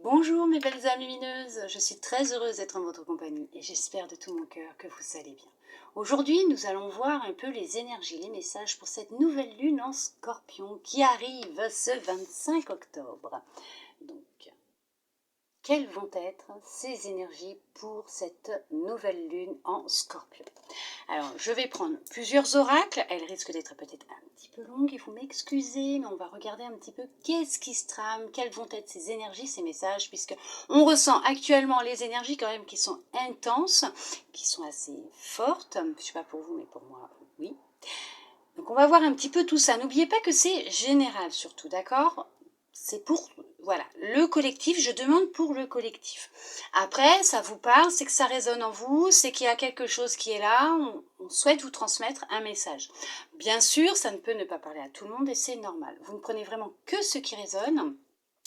Bonjour mes belles âmes lumineuses, je suis très heureuse d'être en votre compagnie et j'espère de tout mon cœur que vous allez bien. Aujourd'hui, nous allons voir un peu les énergies, les messages pour cette nouvelle lune en Scorpion qui arrive ce 25 octobre. Donc, quelles vont être ces énergies pour cette nouvelle lune en Scorpion? Alors, je vais prendre plusieurs oracles. Elles risquent d'être peut-être un petit peu longues, il faut m'excuser, mais on va regarder un petit peu qu'est-ce qui se trame, quelles vont être ces énergies, ces messages, puisque on ressent actuellement les énergies quand même qui sont intenses, qui sont assez fortes. Je ne sais pas pour vous, mais pour moi, oui. Donc, on va voir un petit peu tout ça. N'oubliez pas que c'est général surtout, d'accord? C'est pour, voilà, le collectif, je demande pour le collectif. Après, ça vous parle, c'est que ça résonne en vous, c'est qu'il y a quelque chose qui est là, on souhaite vous transmettre un message. Bien sûr, ça ne peut ne pas parler à tout le monde et c'est normal. Vous ne prenez vraiment que ce qui résonne,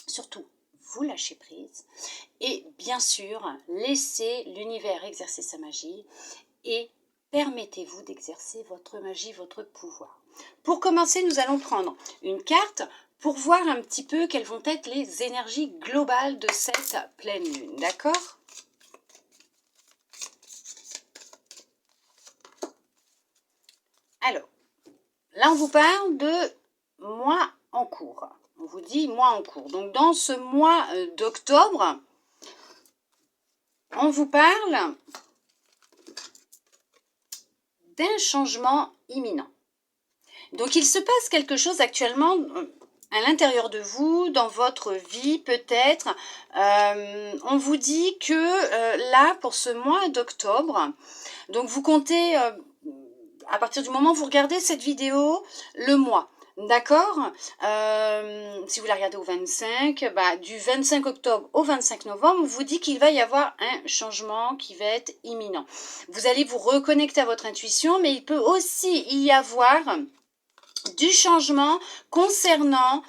surtout vous lâchez prise et bien sûr, laissez l'univers exercer sa magie et permettez-vous d'exercer votre magie, votre pouvoir. Pour commencer, nous allons prendre une carte pour voir un petit peu quelles vont être les énergies globales de cette pleine lune, d'accord? Alors, là on vous parle de mois en cours. On vous dit mois en cours. Donc dans ce mois d'octobre, on vous parle d'un changement imminent. Donc il se passe quelque chose actuellement à l'intérieur de vous, dans votre vie peut-être. On vous dit que là, pour ce mois d'octobre, donc vous comptez, à partir du moment où vous regardez cette vidéo, le mois. D'accord, si vous la regardez au 25, du 25 octobre au 25 novembre, on vous dit qu'il va y avoir un changement qui va être imminent. Vous allez vous reconnecter à votre intuition, mais il peut aussi y avoir du changement concernant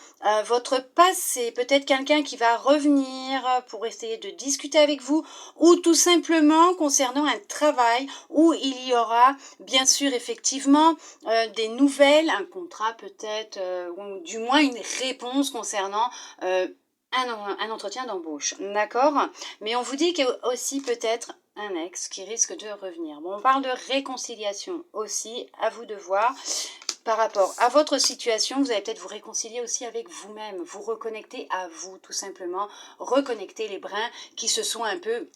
votre passé, peut-être quelqu'un qui va revenir pour essayer de discuter avec vous, ou tout simplement concernant un travail où il y aura bien sûr effectivement des nouvelles, un contrat peut-être, ou du moins une réponse concernant un entretien d'embauche, d'accord? Mais on vous dit qu'il y a aussi peut-être un ex qui risque de revenir. Bon, on parle de réconciliation aussi, à vous de voir. Par rapport à votre situation, vous allez peut-être vous réconcilier aussi avec vous-même, vous reconnecter à vous, tout simplement, reconnecter les brins qui se sont un peu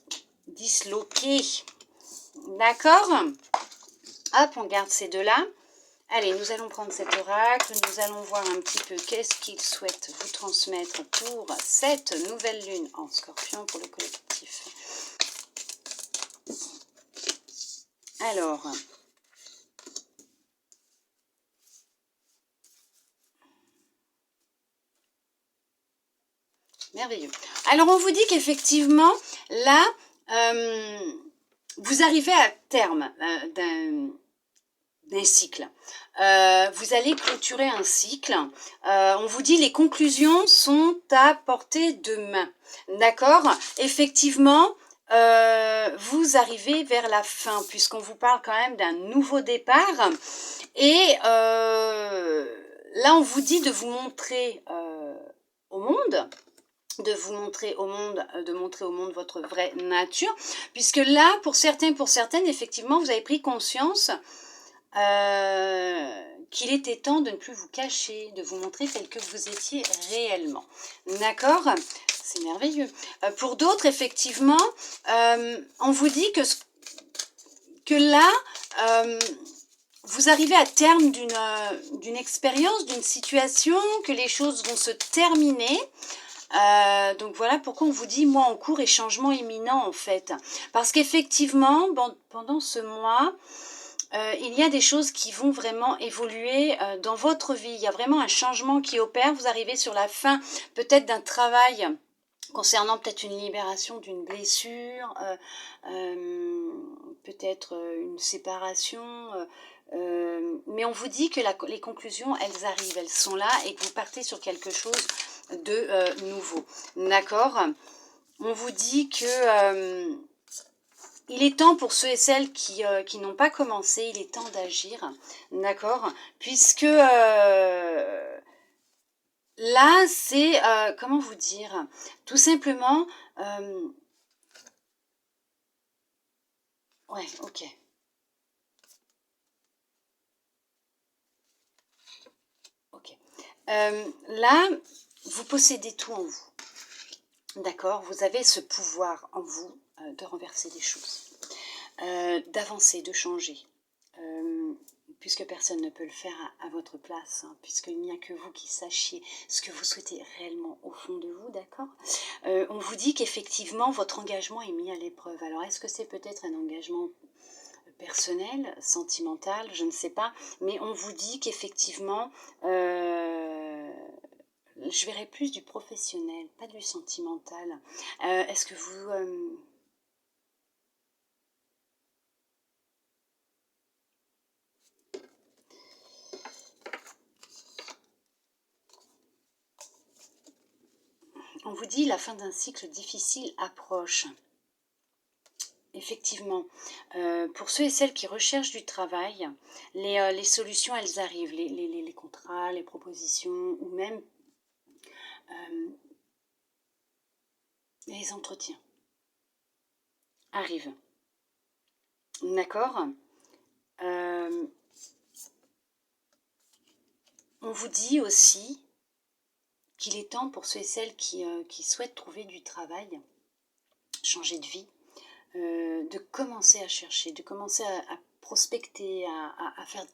disloqués. D'accord? Hop, on garde ces deux-là. Allez, nous allons prendre cet oracle, nous allons voir un petit peu qu'est-ce qu'il souhaite vous transmettre pour cette nouvelle lune en Scorpion pour le collectif. Alors, merveilleux. Alors, on vous dit qu'effectivement, là, vous arrivez à terme d'un cycle. Vous allez clôturer un cycle. On vous dit les conclusions sont à portée de main. D'accord? Effectivement, vous arrivez vers la fin, puisqu'on vous parle quand même d'un nouveau départ. Et là, on vous dit de vous montrer au monde, de vous montrer au monde, de montrer au monde votre vraie nature, puisque là, pour certains, pour certaines, effectivement, vous avez pris conscience qu'il était temps de ne plus vous cacher, de vous montrer tel que vous étiez réellement. D'accord? C'est merveilleux. Pour d'autres, effectivement, on vous dit que là, vous arrivez à terme d'une expérience, d'une situation, que les choses vont se terminer. Donc voilà pourquoi on vous dit mois en cours et changement imminent en fait. Parce qu'effectivement, pendant ce mois, il y a des choses qui vont vraiment évoluer dans votre vie. Il y a vraiment un changement qui opère. Vous arrivez sur la fin peut-être d'un travail concernant peut-être une libération d'une blessure, peut-être une séparation. Mais on vous dit que les conclusions, elles arrivent, elles sont là et que vous partez sur quelque chose de nouveau. D'accord? On vous dit que il est temps pour ceux et celles qui n'ont pas commencé, il est temps d'agir, d'accord? Puisque là, c'est, comment vous dire? Tout simplement, ouais, ok. Ok. Là, vous possédez tout en vous. D'accord? Vous avez ce pouvoir en vous de renverser les choses, d'avancer, de changer. Euh, Puisque personne ne peut le faire à votre place, hein, puisqu'il n'y a que vous qui sachiez ce que vous souhaitez réellement au fond de vous, d'accord? On vous dit qu'effectivement, votre engagement est mis à l'épreuve. Alors, est-ce que c'est peut-être un engagement personnel, sentimental, je ne sais pas, mais on vous dit qu'effectivement, je verrais plus du professionnel, pas du sentimental. Est-ce que vous... on vous dit la fin d'un cycle difficile approche. Effectivement, pour ceux et celles qui recherchent du travail, les solutions, elles arrivent, les contrats, les propositions, ou même les entretiens arrivent. D'accord? On vous dit aussi qu'il est temps pour ceux et celles qui souhaitent trouver du travail, changer de vie, de commencer à chercher, de commencer à prospecter, à faire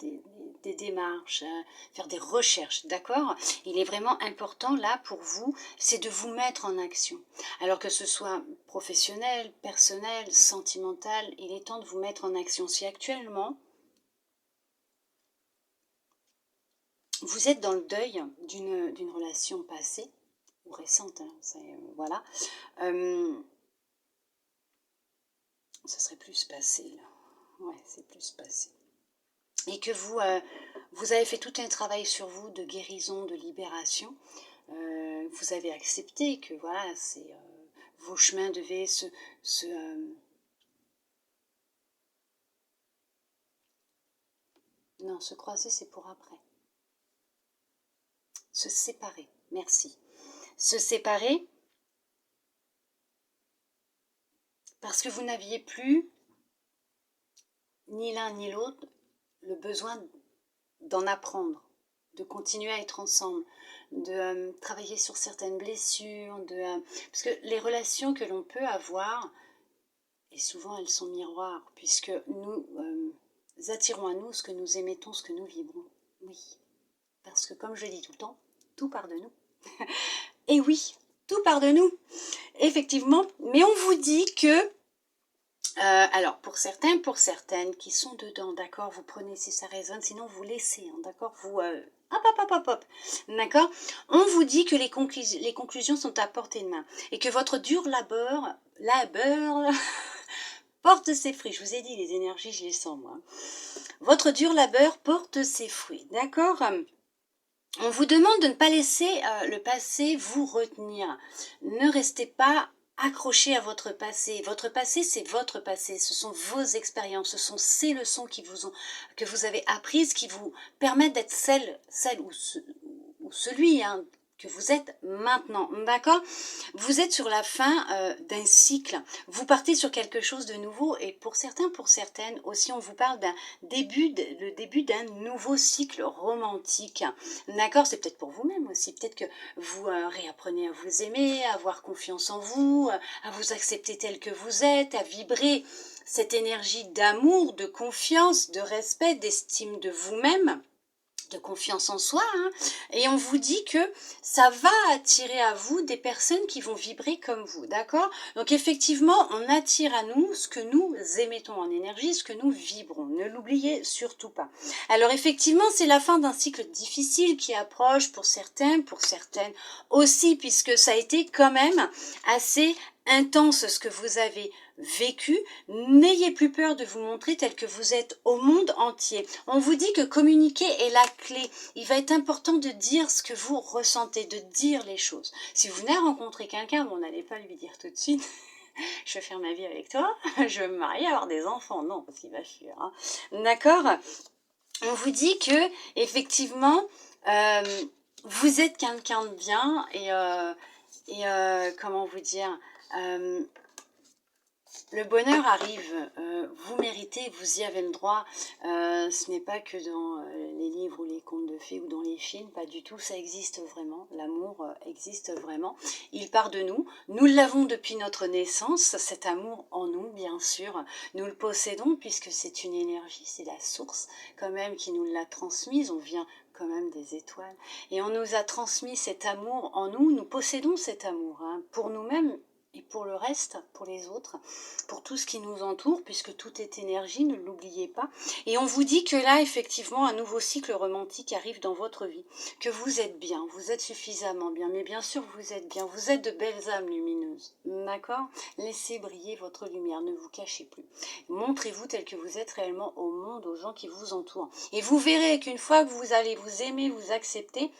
des démarches, à faire des recherches, d'accord? Il est vraiment important là pour vous, c'est de vous mettre en action. Alors que ce soit professionnel, personnel, sentimental, il est temps de vous mettre en action. Si actuellement, vous êtes dans le deuil d'une relation passée, ou récente, hein, voilà, ce serait plus passé là. Ouais, c'est plus passé. Et que vous avez fait tout un travail sur vous de guérison, de libération. Vous avez accepté que voilà, vos chemins devaient non, se croiser, c'est pour après. Se séparer, merci. Se séparer parce que vous n'aviez plus, ni l'un ni l'autre, le besoin d'en apprendre, de continuer à être ensemble, de travailler sur certaines blessures, parce que les relations que l'on peut avoir, et souvent elles sont miroirs, puisque nous attirons à nous ce que nous émettons, ce que nous vibrons. Oui, parce que comme je dis tout le temps, tout part de nous. Et oui, tout part de nous, effectivement, mais on vous dit que alors, pour certains, pour certaines qui sont dedans, d'accord, vous prenez si ça résonne, sinon vous laissez, hein, d'accord, vous... hop, d'accord. On vous dit que les conclusions sont à portée de main et que votre dur labeur porte ses fruits. Je vous ai dit, les énergies, je les sens, moi. Votre dur labeur porte ses fruits, d'accord. On vous demande de ne pas laisser le passé vous retenir. Ne restez pas accroché à votre passé. Votre passé, c'est votre passé. Ce sont vos expériences, ce sont ces leçons que vous avez apprises qui vous permettent d'être celle ou celui que vous êtes maintenant, d'accord? Vous êtes sur la fin d'un cycle, vous partez sur quelque chose de nouveau et pour certains, pour certaines aussi, on vous parle le début d'un nouveau cycle romantique, d'accord? C'est peut-être pour vous-même aussi, peut-être que vous réapprenez à vous aimer, à avoir confiance en vous, à vous accepter tel que vous êtes, à vibrer cette énergie d'amour, de confiance, de respect, d'estime de vous-même, de confiance en soi, hein, et on vous dit que ça va attirer à vous des personnes qui vont vibrer comme vous, d'accord? Donc effectivement, on attire à nous ce que nous émettons en énergie, ce que nous vibrons, ne l'oubliez surtout pas. Alors effectivement, c'est la fin d'un cycle difficile qui approche pour certains, pour certaines aussi, puisque ça a été quand même assez intense ce que vous avez vécu. N'ayez plus peur de vous montrer tel que vous êtes au monde entier. On vous dit que communiquer est la clé. Il va être important de dire ce que vous ressentez, de dire les choses. Si vous venez à rencontrer quelqu'un, bon, n'allez pas lui dire tout de suite je vais faire ma vie avec toi, je vais me marier, avoir des enfants. Non, parce qu'il va fuir. Hein. D'accord? On vous dit que effectivement vous êtes quelqu'un de bien comment vous dire, le bonheur arrive, vous méritez, vous y avez le droit. Ce n'est pas que dans les livres ou les contes de fées ou dans les films, pas du tout, ça existe vraiment. L'amour existe vraiment. Il part de nous. Nous l'avons depuis notre naissance, cet amour en nous, bien sûr. Nous le possédons puisque c'est une énergie, c'est la source quand même qui nous l'a transmise. On vient quand même des étoiles. Et on nous a transmis cet amour en nous. Nous possédons cet amour hein, pour nous-mêmes et pour le reste, pour les autres, pour tout ce qui nous entoure, puisque tout est énergie, ne l'oubliez pas. Et on vous dit que là, effectivement, un nouveau cycle romantique arrive dans votre vie, que vous êtes bien, vous êtes suffisamment bien, mais bien sûr, vous êtes bien, vous êtes de belles âmes lumineuses, d'accord? Laissez briller votre lumière, ne vous cachez plus. Montrez-vous tel que vous êtes réellement au monde, aux gens qui vous entourent. Et vous verrez qu'une fois que vous allez vous aimer, vous accepter,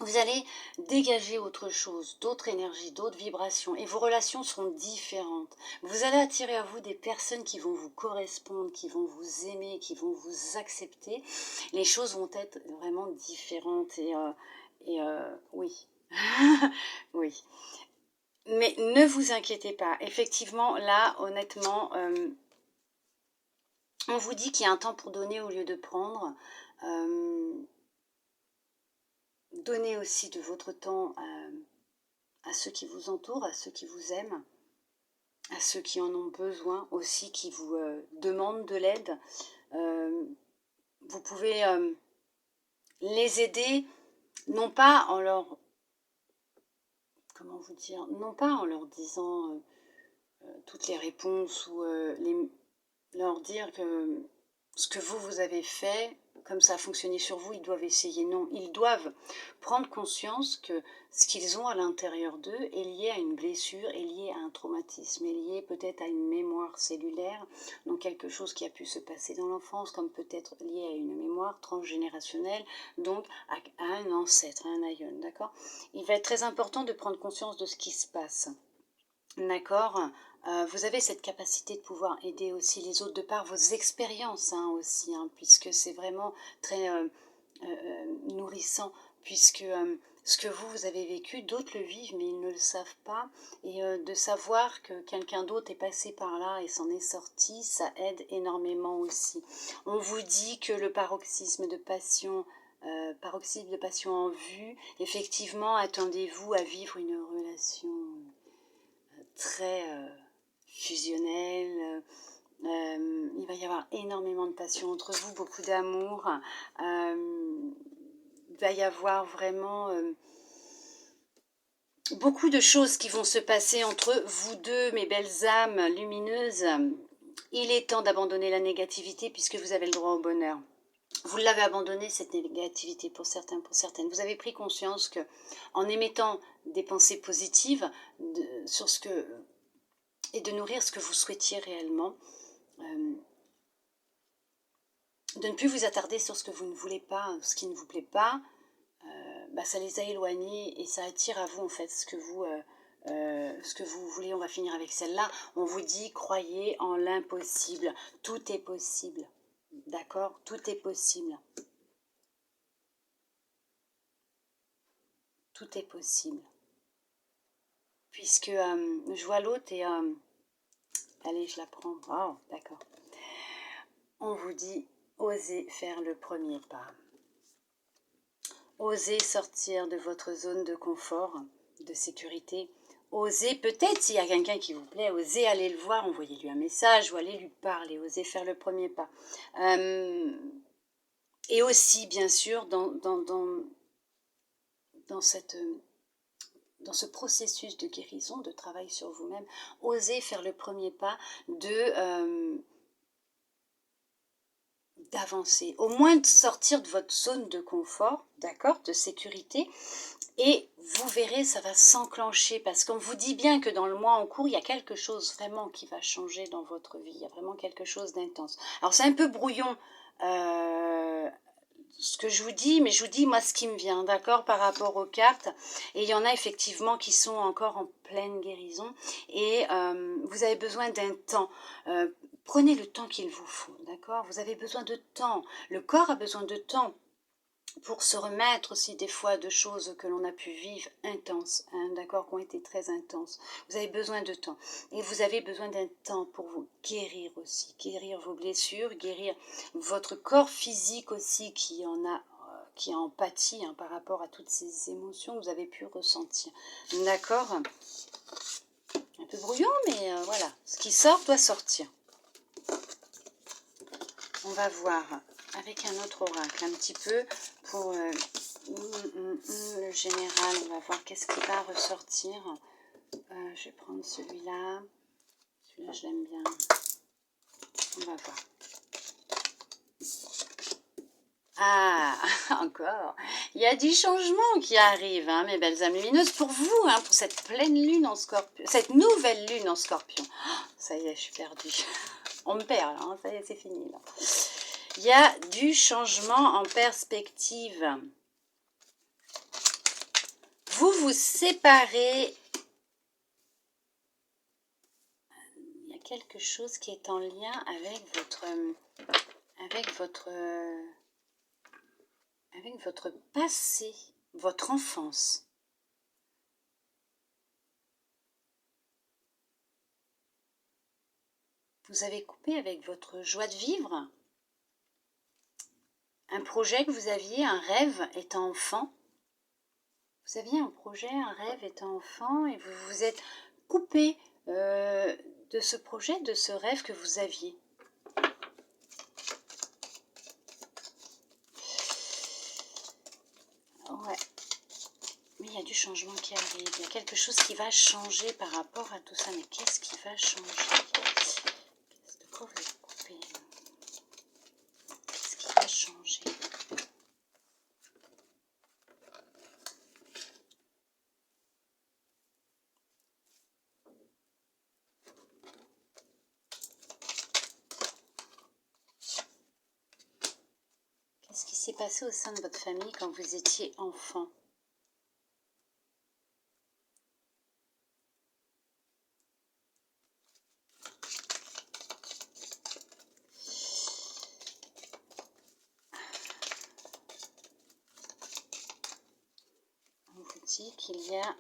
vous allez dégager autre chose, d'autres énergies, d'autres vibrations, et vos relations seront différentes. Vous allez attirer à vous des personnes qui vont vous correspondre, qui vont vous aimer, qui vont vous accepter. Les choses vont être vraiment différentes, oui, oui. Mais ne vous inquiétez pas, effectivement, là, honnêtement, on vous dit qu'il y a un temps pour donner au lieu de prendre. Donnez aussi de votre temps à ceux qui vous entourent, à ceux qui vous aiment, à ceux qui en ont besoin aussi, qui vous demandent de l'aide. Vous pouvez les aider, non pas en leur, comment vous dire, non pas en leur disant toutes les réponses ou leur dire que ce que vous avez fait, comme ça a fonctionné sur vous, ils doivent essayer. Non, ils doivent prendre conscience que ce qu'ils ont à l'intérieur d'eux est lié à une blessure, est lié à un traumatisme, est lié peut-être à une mémoire cellulaire, donc quelque chose qui a pu se passer dans l'enfance, comme peut-être lié à une mémoire transgénérationnelle, donc à un ancêtre, à un aïeul, d'accord? Il va être très important de prendre conscience de ce qui se passe. D'accord. Vous avez cette capacité de pouvoir aider aussi les autres de par vos expériences hein, aussi, hein, puisque c'est vraiment très nourrissant, puisque ce que vous avez vécu, d'autres le vivent, mais ils ne le savent pas. Et de savoir que quelqu'un d'autre est passé par là et s'en est sorti, ça aide énormément aussi. On vous dit que le paroxysme de passion en vue, effectivement, attendez-vous à vivre une relation très fusionnel. Il va y avoir énormément de passion entre vous, beaucoup d'amour. Il va y avoir vraiment beaucoup de choses qui vont se passer entre vous deux, mes belles âmes lumineuses. Il est temps d'abandonner la négativité puisque vous avez le droit au bonheur. Vous l'avez abandonné cette négativité pour certains, pour certaines. Vous avez pris conscience que en émettant des pensées positives sur ce que et de nourrir ce que vous souhaitiez réellement, de ne plus vous attarder sur ce que vous ne voulez pas, ce qui ne vous plaît pas, ça les a éloignés et ça attire à vous en fait ce que vous voulez. On va finir avec celle-là. On vous dit croyez en l'impossible. Tout est possible. D'accord? Tout est possible. Tout est possible. Puisque je vois l'autre et allez, je la prends. Oh, d'accord. On vous dit osez faire le premier pas. Osez sortir de votre zone de confort, de sécurité. Osez, peut-être s'il y a quelqu'un qui vous plaît, osez aller le voir, envoyez-lui un message ou aller lui parler, osez faire le premier pas. Et aussi, bien sûr, dans ce processus de guérison, de travail sur vous-même, osez faire le premier pas d'avancer, au moins de sortir de votre zone de confort, d'accord, de sécurité, et vous verrez, ça va s'enclencher, parce qu'on vous dit bien que dans le mois en cours, il y a quelque chose vraiment qui va changer dans votre vie, il y a vraiment quelque chose d'intense. Alors c'est un peu brouillon, ce que je vous dis, mais je vous dis moi ce qui me vient, d'accord, par rapport aux cartes, et il y en a effectivement qui sont encore en pleine guérison, et vous avez besoin d'un temps, prenez le temps qu'il vous faut, d'accord, vous avez besoin de temps, le corps a besoin de temps pour se remettre aussi des fois de choses que l'on a pu vivre intenses, hein, d'accord, qui ont été très intenses. Vous avez besoin de temps. Et vous avez besoin d'un temps pour vous guérir aussi, guérir vos blessures, guérir votre corps physique aussi qui en pâtit, hein, par rapport à toutes ces émotions que vous avez pu ressentir. D'accord? Un peu brouillon, mais voilà, ce qui sort doit sortir. On va voir avec un autre oracle un petit peu pour le général. On va voir qu'est-ce qui va ressortir. Je vais prendre celui-là. Celui-là, je l'aime bien. On va voir. Ah, encore. Il y a du changement qui arrive, hein, mes belles âmes lumineuses, pour vous, hein, pour cette pleine lune en scorpion, cette nouvelle lune en scorpion. Oh, ça y est, je suis perdue. On me perd, là, hein, ça y est, c'est fini, là. Il y a du changement en perspective. Vous vous séparez. Il y a quelque chose qui est en lien avec votre passé, votre enfance. Vous avez coupé avec votre joie de vivre. Un projet que vous aviez, un rêve étant enfant. Vous aviez un projet, un rêve étant enfant et vous vous êtes coupé de ce projet, de ce rêve que vous aviez. Ouais. Mais il y a du changement qui arrive. Il y a quelque chose qui va changer par rapport à tout ça. Mais qu'est-ce qui va changer? De quoi vous êtes coupé? Qu'est-ce qui va changer? Qu'est-ce qui s'est passé au sein de votre famille quand vous étiez enfant? On vous dit qu'il y a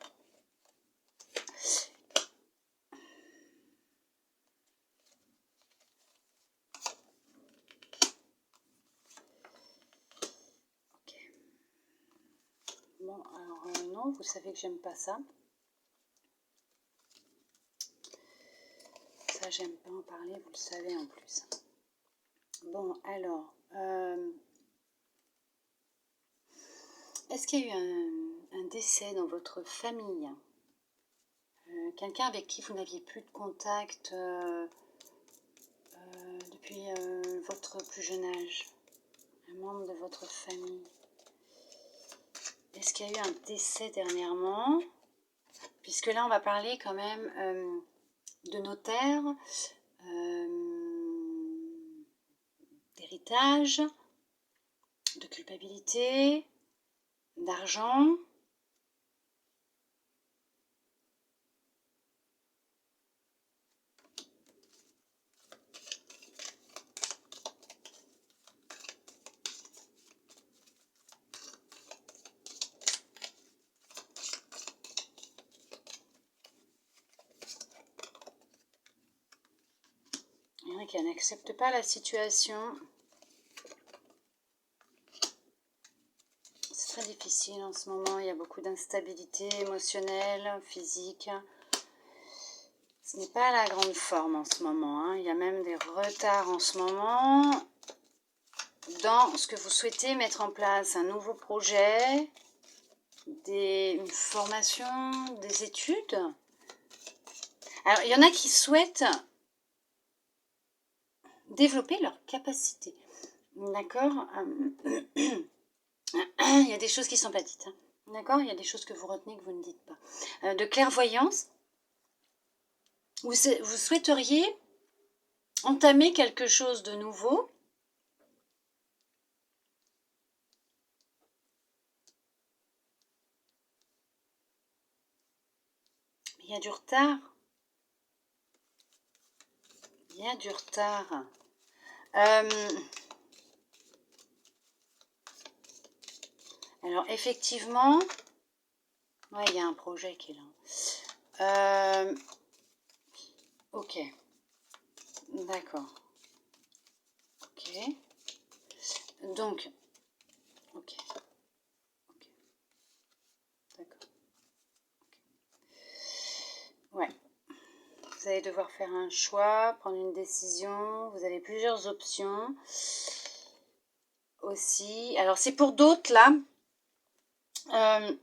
bon, alors non, vous savez que j'aime pas ça. Ça, j'aime pas en parler, vous le savez en plus. Bon, alors, est-ce qu'il y a eu un décès dans votre famille? Quelqu'un avec qui vous n'aviez plus de contact depuis votre plus jeune âge? Un membre de votre famille? Est-ce qu'il y a eu un décès dernièrement? Puisque là, on va parler quand même de notaire, d'héritage, de culpabilité, d'argent. Il y en a qui n'acceptent pas la situation. C'est très difficile en ce moment. Il y a beaucoup d'instabilité émotionnelle, physique. Ce n'est pas la grande forme en ce moment, hein. Il y a même des retards en ce moment dans ce que vous souhaitez mettre en place. Un nouveau projet, une formation, des études. Alors, il y en a qui souhaitent développer leur capacité. D'accord? Il y a des choses qui ne sont pas dites. Hein. D'accord? Il y a des choses que vous retenez que vous ne dites pas. De clairvoyance. Vous souhaiteriez entamer quelque chose de nouveau. Il y a du retard. Il y a du retard. Alors, effectivement, ouais, il y a un projet qui est là. Ok, d'accord. Ok. Donc, ok, ok, d'accord. Ouais. Vous allez devoir faire un choix, prendre une décision. Vous avez plusieurs options aussi. Alors, c'est pour d'autres, là. Il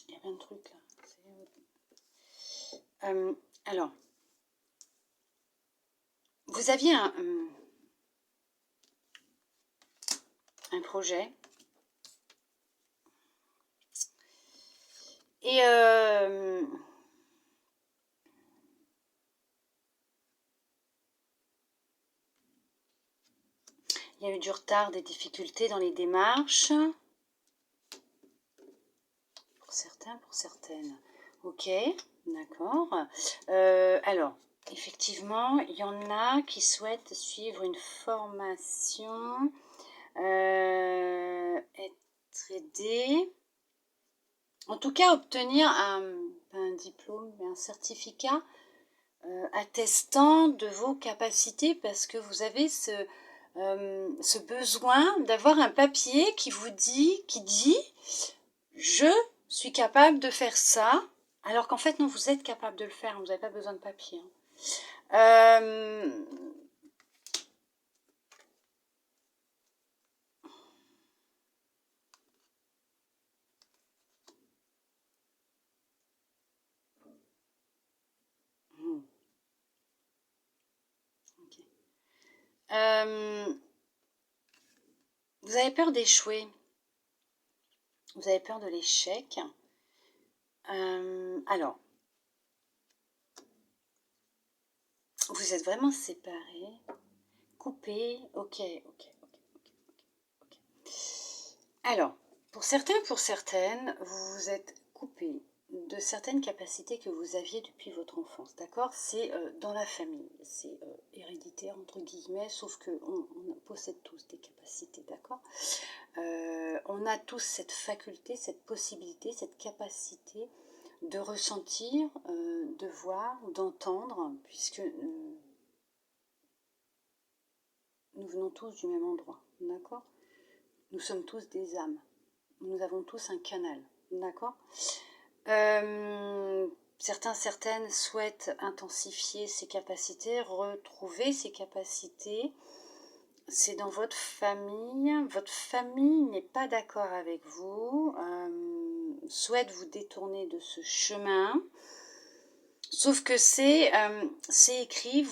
y a plein de trucs, là. Alors, vous aviez un projet. Et il y a eu du retard, des difficultés dans les démarches. Pour certains, pour certaines. Ok, d'accord. Alors, effectivement, il y en a qui souhaitent suivre une formation, être aidé. En tout cas, obtenir un diplôme, un certificat attestant de vos capacités parce que vous avez ce besoin d'avoir un papier qui dit je suis capable de faire ça, alors qu'en fait non, vous êtes capable de le faire, vous n'avez pas besoin de papier. Vous avez peur d'échouer, vous avez peur de l'échec. Alors, vous êtes vraiment séparés, coupés, ok. Alors, pour certains, pour certaines, vous vous êtes coupés de certaines capacités que vous aviez depuis votre enfance, d'accord? C'est dans la famille, c'est héréditaire entre guillemets, sauf qu'on possède tous des capacités, d'accord? On a tous cette faculté, cette possibilité, cette capacité de ressentir, de voir, d'entendre, puisque nous venons tous du même endroit, d'accord? Nous sommes tous des âmes, nous avons tous un canal, d'accord? Certains, certaines souhaitent intensifier ces capacités, retrouver ces capacités. C'est dans votre famille n'est pas d'accord avec vous, souhaite vous détourner de ce chemin, sauf que c'est écrit,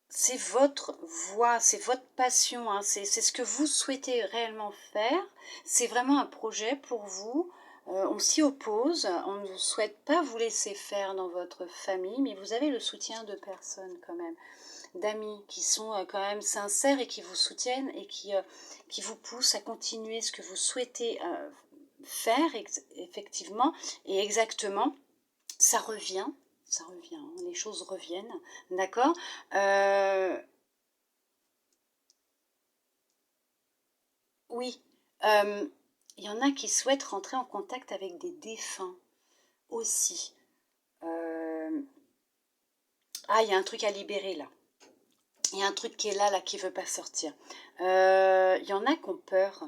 c'est votre voix, c'est votre passion, hein, c'est ce que vous souhaitez réellement faire, c'est vraiment un projet pour vous. On s'y oppose, on ne souhaite pas vous laisser faire dans votre famille, mais vous avez le soutien de personnes quand même, d'amis qui sont quand même sincères et qui vous soutiennent et qui vous poussent à continuer ce que vous souhaitez faire effectivement et exactement. Ça revient, hein, les choses reviennent, d'accord? Oui, il y en a qui souhaitent rentrer en contact avec des défunts aussi. Ah, il y a un truc à libérer là. Il y a un truc qui est là qui ne veut pas sortir. Il y en a qui ont peur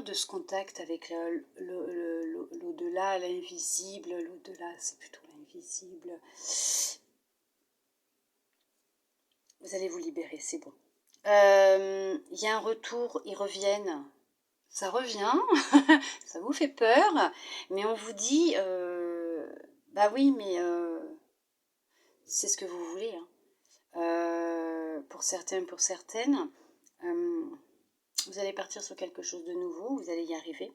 de ce contact avec l'au-delà, l'invisible. L'au-delà, c'est plutôt l'invisible. Vous allez vous libérer, c'est bon. Il y a un retour, ils reviennent. Ça revient, ça vous fait peur, mais on vous dit, bah oui, mais c'est ce que vous voulez. Hein. Pour certains, pour certaines, vous allez partir sur quelque chose de nouveau, vous allez y arriver.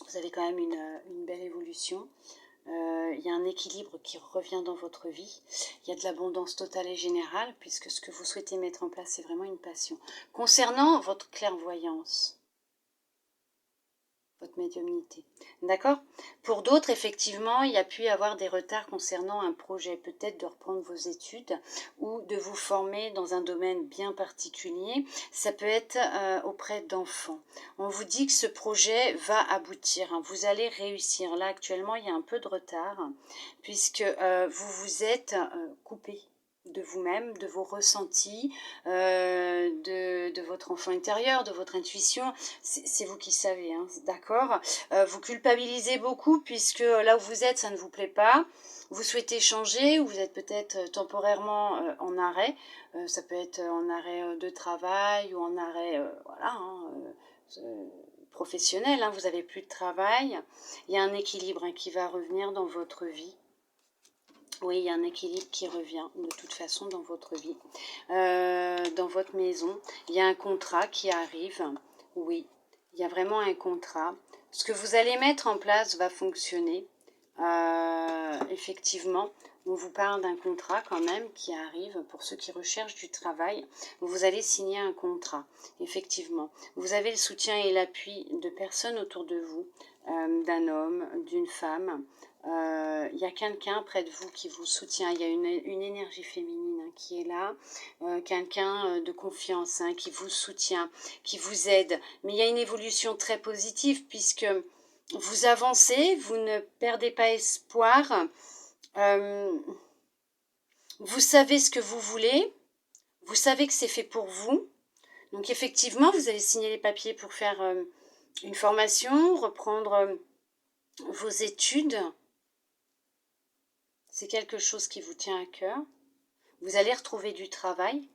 Vous avez quand même une belle évolution. Il y a un équilibre qui revient dans votre vie. Il y a de l'abondance totale et générale, puisque ce que vous souhaitez mettre en place, c'est vraiment une passion. Concernant votre clairvoyance, votre médiumnité. D'accord? Pour d'autres, effectivement, il y a pu y avoir des retards concernant un projet, peut-être de reprendre vos études ou de vous former dans un domaine bien particulier. Ça peut être auprès d'enfants. On vous dit que ce projet va aboutir, hein. Vous allez réussir. Là, actuellement, il y a un peu de retard puisque vous vous êtes coupé de vous-même, de vos ressentis, de votre enfant intérieur, de votre intuition. C'est vous qui savez, hein, d'accord. Vous culpabilisez beaucoup puisque là où vous êtes, ça ne vous plaît pas. Vous souhaitez changer ou vous êtes peut-être temporairement en arrêt. Ça peut être en arrêt de travail ou en arrêt voilà, hein, professionnel. Hein, vous n'avez plus de travail. Il y a un équilibre hein, qui va revenir dans votre vie. Oui, il y a un équilibre qui revient de toute façon dans votre vie. Dans votre maison, il y a un contrat qui arrive. Oui, il y a vraiment un contrat. Ce que vous allez mettre en place va fonctionner. Effectivement, on vous parle d'un contrat quand même qui arrive pour ceux qui recherchent du travail. Vous allez signer un contrat, effectivement. Vous avez le soutien et l'appui de personnes autour de vous, d'un homme, d'une femme. Il y a quelqu'un près de vous qui vous soutient. Il y a une énergie féminine hein, qui est là. Quelqu'un de confiance hein, qui vous soutient, qui vous aide. Mais il y a une évolution très positive puisque vous avancez, vous ne perdez pas espoir. Vous savez ce que vous voulez. Vous savez que c'est fait pour vous. Donc effectivement, vous allez signer les papiers pour faire une formation, reprendre vos études. C'est quelque chose qui vous tient à cœur. Vous allez retrouver du travail.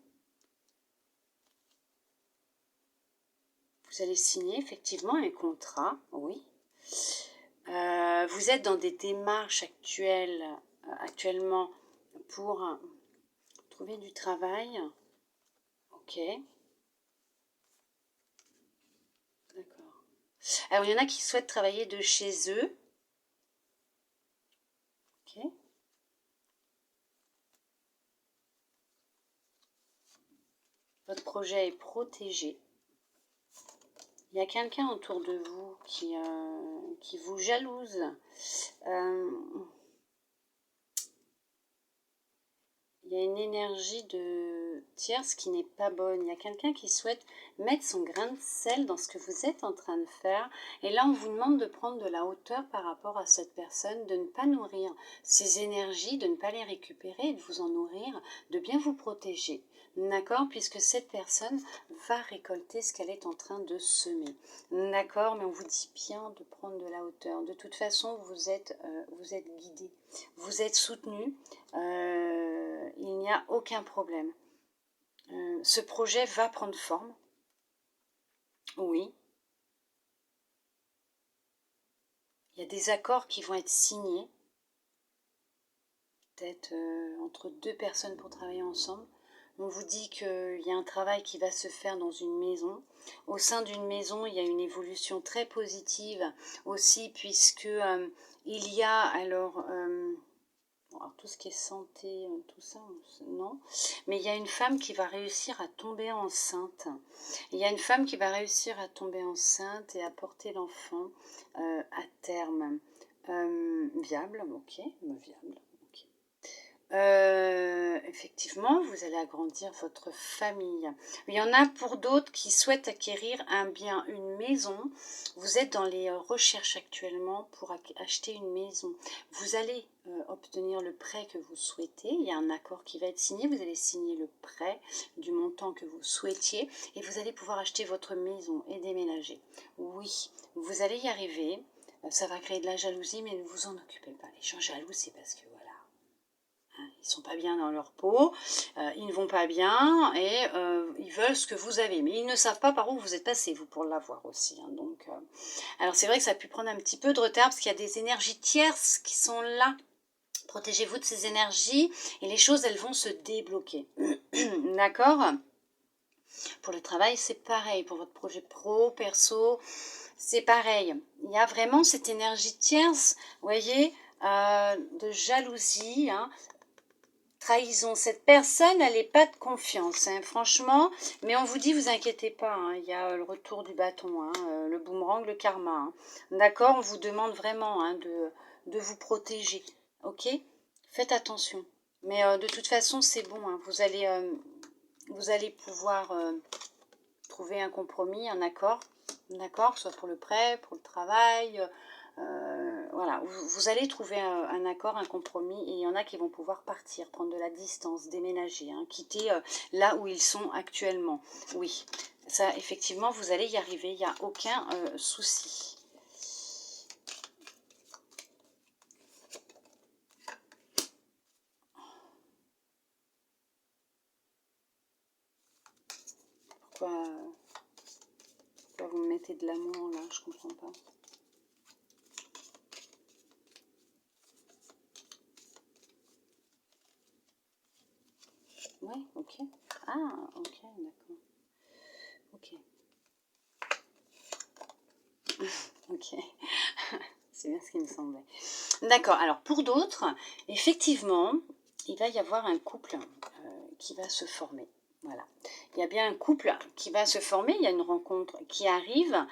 Vous allez signer effectivement un contrat, oui. Vous êtes dans des démarches actuellement pour trouver du travail. Ok. D'accord. Alors, il y en a qui souhaitent travailler de chez eux. Ok. Votre projet est protégé. Il y a quelqu'un autour de vous qui vous jalouse. Il y a une énergie de tierce qui n'est pas bonne. Il y a quelqu'un qui souhaite mettre son grain de sel dans ce que vous êtes en train de faire. Et là, on vous demande de prendre de la hauteur par rapport à cette personne, de ne pas nourrir ces énergies, de ne pas les récupérer, de vous en nourrir, de bien vous protéger. D'accord? Puisque cette personne va récolter ce qu'elle est en train de semer. D'accord? Mais on vous dit bien de prendre de la hauteur. De toute façon, vous êtes guidé. Vous êtes soutenu. Il n'y a aucun problème. Ce projet va prendre forme. Oui. Il y a des accords qui vont être signés. Peut-être entre deux personnes pour travailler ensemble. On vous dit qu'il y a un travail qui va se faire dans une maison. Au sein d'une maison, il y a une évolution très positive aussi, puisque il y a alors tout ce qui est santé, tout ça, non. Mais il y a une femme qui va réussir à tomber enceinte. Il y a une femme qui va réussir à tomber enceinte et à porter l'enfant à terme. Viable, ok, viable. Effectivement, vous allez agrandir votre famille. Il y en a pour d'autres qui souhaitent acquérir un bien, une maison. Vous êtes dans les recherches actuellement pour acheter une maison. Vous allez obtenir le prêt que vous souhaitez. Il y a un accord qui va être signé. Vous allez signer le prêt du montant que vous souhaitiez et vous allez pouvoir acheter votre maison et déménager. Oui, vous allez y arriver. Ça va créer de la jalousie, mais ne vous en occupez pas. Les gens jaloux, c'est parce que voilà. Ils ne sont pas bien dans leur peau, ils ne vont pas bien et ils veulent ce que vous avez. Mais ils ne savent pas par où vous êtes passé, vous, pour l'avoir aussi. Hein. Donc, alors c'est vrai que ça a pu prendre un petit peu de retard parce qu'il y a des énergies tierces qui sont là. Protégez-vous de ces énergies et les choses, elles vont se débloquer. D'accord ? Pour le travail, c'est pareil. Pour votre projet pro, perso, c'est pareil. Il y a vraiment cette énergie tierce, vous voyez, de jalousie, hein, trahison. Cette personne, elle n'est pas de confiance, hein, franchement. Mais on vous dit, vous inquiétez pas, hein, il y a le retour du bâton, hein, le boomerang, le karma. Hein. D'accord, on vous demande vraiment hein, de vous protéger. Ok, faites attention. Mais de toute façon, c'est bon. Hein, vous allez pouvoir trouver un compromis, un accord. D'accord, soit pour le prêt, pour le travail. Voilà, vous allez trouver un accord, un compromis, et il y en a qui vont pouvoir partir, prendre de la distance, déménager, hein, quitter là où ils sont actuellement. Oui, ça, effectivement, vous allez y arriver, il n'y a aucun souci. Pourquoi vous me mettez de l'amour, là? Je comprends pas. Ouais, ok. Ah, ok, d'accord. Ok. Ok. C'est bien ce qui me semblait. D'accord, alors pour d'autres, effectivement, il va y avoir un couple qui va se former. Voilà. Il y a bien un couple qui va se former, il y a une rencontre qui arrive.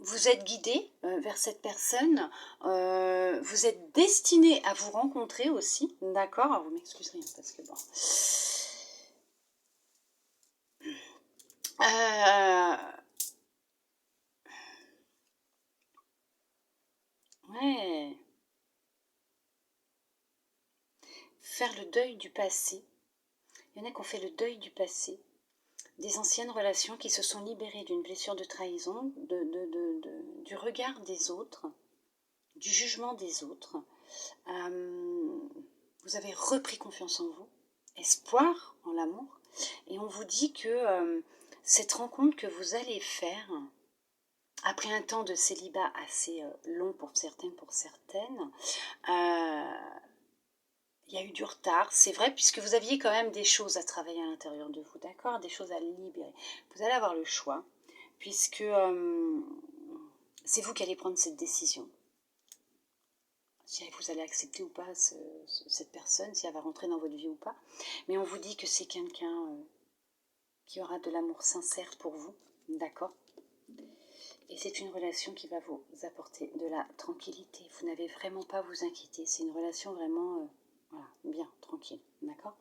Vous êtes guidé vers cette personne, vous êtes destiné à vous rencontrer aussi, d'accord? Alors vous m'excuserez parce que bon... ouais. Faire le deuil du passé. Il y en a qui ont fait le deuil du passé. Des anciennes relations qui se sont libérées d'une blessure de trahison, du regard des autres, du jugement des autres. Vous avez repris confiance en vous, espoir en l'amour, et on vous dit que cette rencontre que vous allez faire, après un temps de célibat assez long pour certains, pour certaines, il y a eu du retard, c'est vrai, puisque vous aviez quand même des choses à travailler à l'intérieur de vous, d'accord? Des choses à libérer. Vous allez avoir le choix, puisque c'est vous qui allez prendre cette décision. Si vous allez accepter ou pas cette personne, si elle va rentrer dans votre vie ou pas. Mais on vous dit que c'est quelqu'un qui aura de l'amour sincère pour vous, d'accord? Et c'est une relation qui va vous apporter de la tranquillité. Vous n'avez vraiment pas à vous inquiéter. C'est une relation vraiment... voilà, bien, tranquille, d'accord.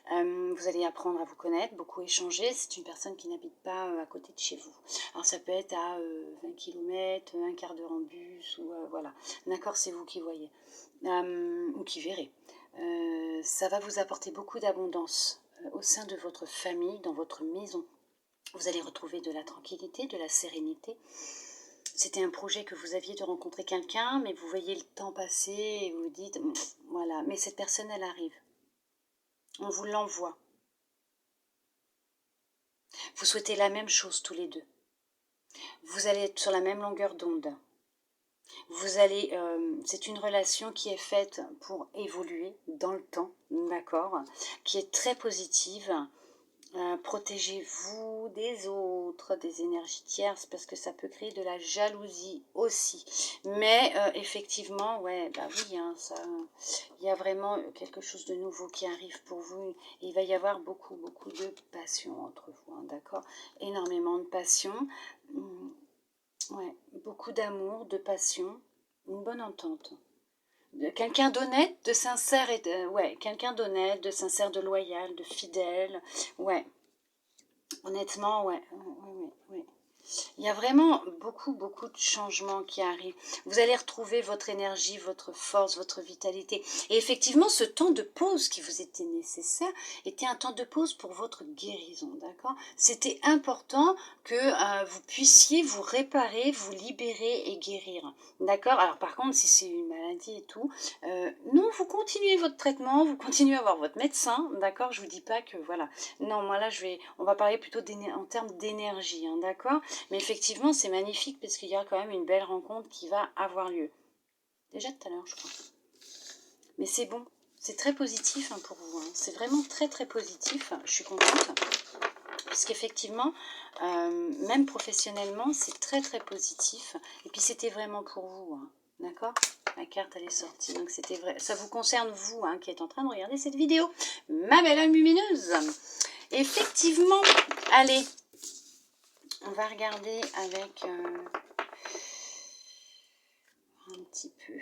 Vous allez apprendre à vous connaître, beaucoup échanger. C'est une personne qui n'habite pas à côté de chez vous. Alors ça peut être à 20 km, un quart d'heure en bus, ou voilà. D'accord, c'est vous qui voyez, ou qui verrez. Ça va vous apporter beaucoup d'abondance au sein de votre famille, dans votre maison. Vous allez retrouver de la tranquillité, de la sérénité. C'était un projet que vous aviez de rencontrer quelqu'un, mais vous voyez le temps passer et vous vous dites, voilà, mais cette personne, elle arrive. On vous l'envoie. Vous souhaitez la même chose tous les deux. Vous allez être sur la même longueur d'onde. Vous allez, c'est une relation qui est faite pour évoluer dans le temps, d'accord, qui est très positive. Protégez-vous des autres, des énergies tierces, parce que ça peut créer de la jalousie aussi. Mais effectivement, ouais, bah oui, hein, ça, il y a vraiment quelque chose de nouveau qui arrive pour vous. Et il va y avoir beaucoup, beaucoup de passion entre vous, hein, d'accord? Énormément de passion, ouais, beaucoup d'amour, de passion, une bonne entente. Quelqu'un d'honnête, de sincère, et ouais, quelqu'un d'honnête, de sincère, de loyal, de fidèle, ouais. Honnêtement, ouais, ouais. Il y a vraiment beaucoup, beaucoup de changements qui arrivent. Vous allez retrouver votre énergie, votre force, votre vitalité. Et effectivement, ce temps de pause qui vous était nécessaire était un temps de pause pour votre guérison, d'accord? C'était important que vous puissiez vous réparer, vous libérer et guérir, d'accord? Alors par contre, si c'est une maladie et tout, non, vous continuez votre traitement, vous continuez à voir votre médecin, d'accord? Je vous dis pas que, voilà. Non, moi là, on va parler plutôt en termes d'énergie, hein, d'accord? Mais effectivement, c'est magnifique parce qu'il y a quand même une belle rencontre qui va avoir lieu. Déjà tout à l'heure, je crois. Mais c'est bon, c'est très positif hein, pour vous. Hein. C'est vraiment très très positif. Je suis contente. Parce qu'effectivement, même professionnellement, c'est très très positif. Et puis c'était vraiment pour vous. Hein. D'accord ? La carte, elle est sortie. Donc, c'était vrai. Ça vous concerne, vous, hein, qui êtes en train de regarder cette vidéo. Ma belle âme lumineuse. Effectivement, allez. On va regarder avec un petit peu.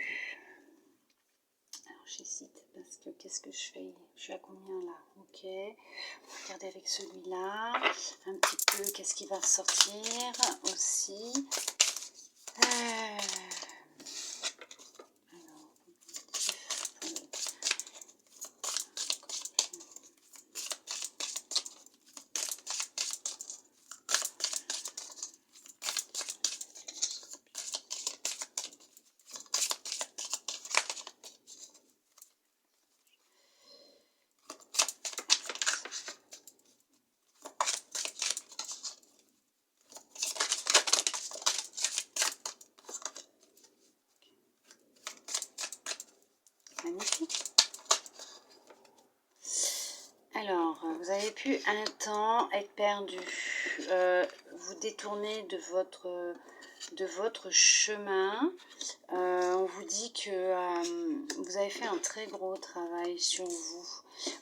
Alors, j'hésite parce que qu'est-ce que je fais? Je suis à combien là? Ok. On va regarder avec celui-là. Un petit peu, qu'est-ce qui va ressortir aussi. Magnifique. Alors, vous avez pu un temps être perdu, vous détourner de votre chemin. On vous dit que vous avez fait un très gros travail sur vous.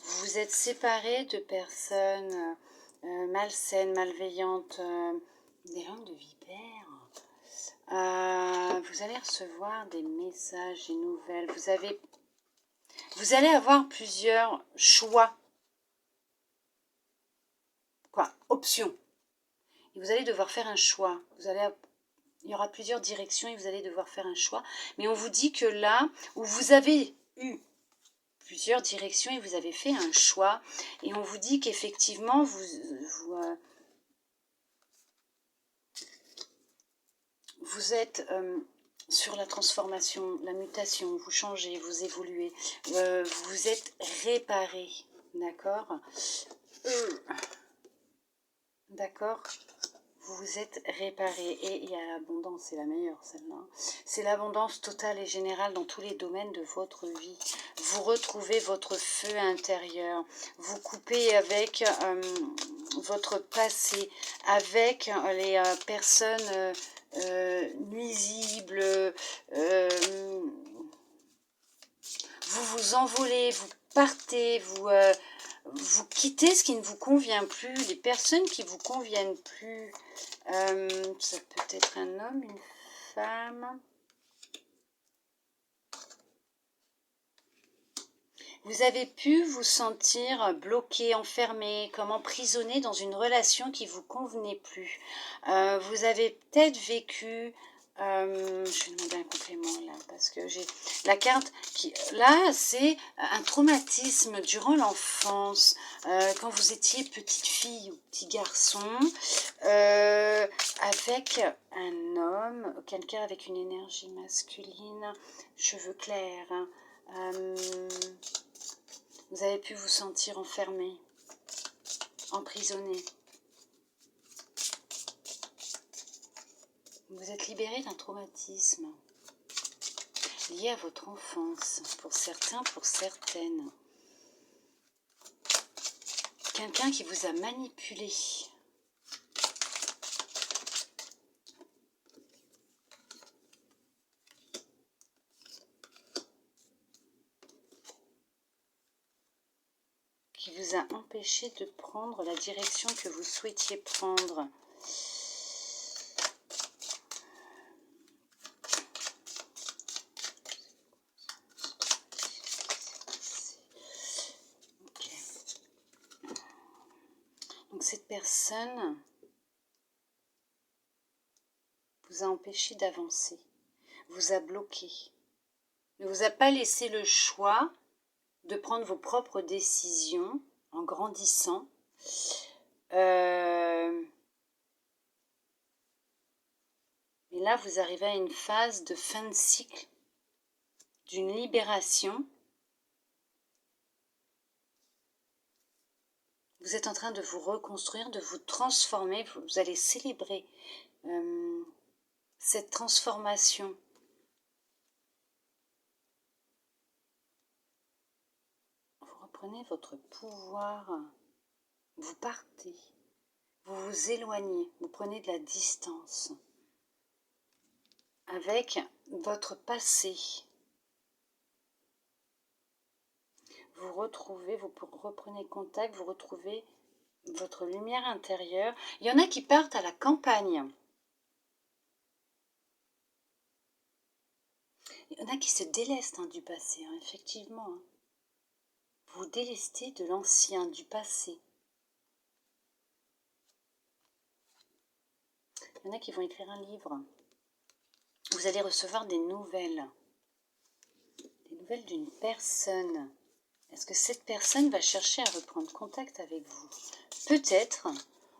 Vous vous êtes séparé de personnes malsaines, malveillantes, des langues de vipère. Vous allez recevoir des messages, des nouvelles. Vous allez avoir plusieurs choix. Options. Et vous allez devoir faire un choix. Il y aura plusieurs directions et vous allez devoir faire un choix. Mais on vous dit que là où vous avez eu plusieurs directions et vous avez fait un choix, et on vous dit qu'effectivement vous êtes sur la transformation, la mutation, vous changez, vous évoluez, vous êtes réparé, d'accord? D'accord? Vous vous êtes réparé et il y a l'abondance, c'est la meilleure celle-là. C'est l'abondance totale et générale dans tous les domaines de votre vie. Vous retrouvez votre feu intérieur. Vous coupez avec votre passé, avec les personnes nuisibles. Vous vous envolez, vous partez, vous quittez ce qui ne vous convient plus, les personnes qui ne vous conviennent plus. Ça peut être un homme, une femme. Vous avez pu vous sentir bloqué, enfermé, comme emprisonné dans une relation qui ne vous convenait plus. Vous avez peut-être vécu... je vais demander un complément là, parce que j'ai la carte qui... Là, c'est un traumatisme durant l'enfance, quand vous étiez petite fille ou petit garçon, avec un homme, quelqu'un avec une énergie masculine, cheveux clairs, vous avez pu vous sentir enfermé, emprisonné. Vous êtes libéré d'un traumatisme lié à votre enfance, pour certains, pour certaines. Quelqu'un qui vous a manipulé. Qui vous a empêché de prendre la direction que vous souhaitiez prendre. Cette personne vous a empêché d'avancer, vous a bloqué, ne vous a pas laissé le choix de prendre vos propres décisions en grandissant. Et là, vous arrivez à une phase de fin de cycle, d'une libération. Vous êtes en train de vous reconstruire, de vous transformer. Vous allez célébrer cette transformation. Vous reprenez votre pouvoir. Vous partez. Vous vous éloignez. Vous prenez de la distance avec votre passé. vous retrouvez, vous reprenez contact, vous retrouvez votre lumière intérieure. Il y en a qui partent à la campagne. Il y en a qui se délestent du passé, hein, effectivement. Hein. Vous délestez de l'ancien, du passé. Il y en a qui vont écrire un livre. Vous allez recevoir des nouvelles. Des nouvelles d'une personne. Est-ce que cette personne va chercher à reprendre contact avec vous? Peut-être.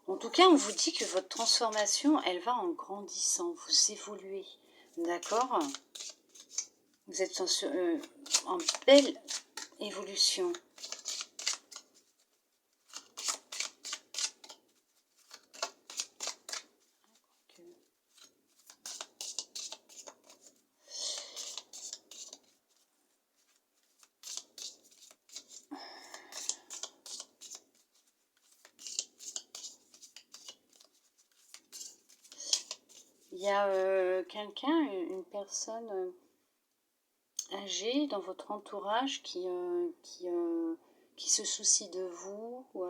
En tout cas, on vous dit que votre transformation, elle va en grandissant. Vous évoluez. D'accord? Vous êtes en belle évolution. Il y a quelqu'un, une personne âgée dans votre entourage qui se soucie de vous, ou,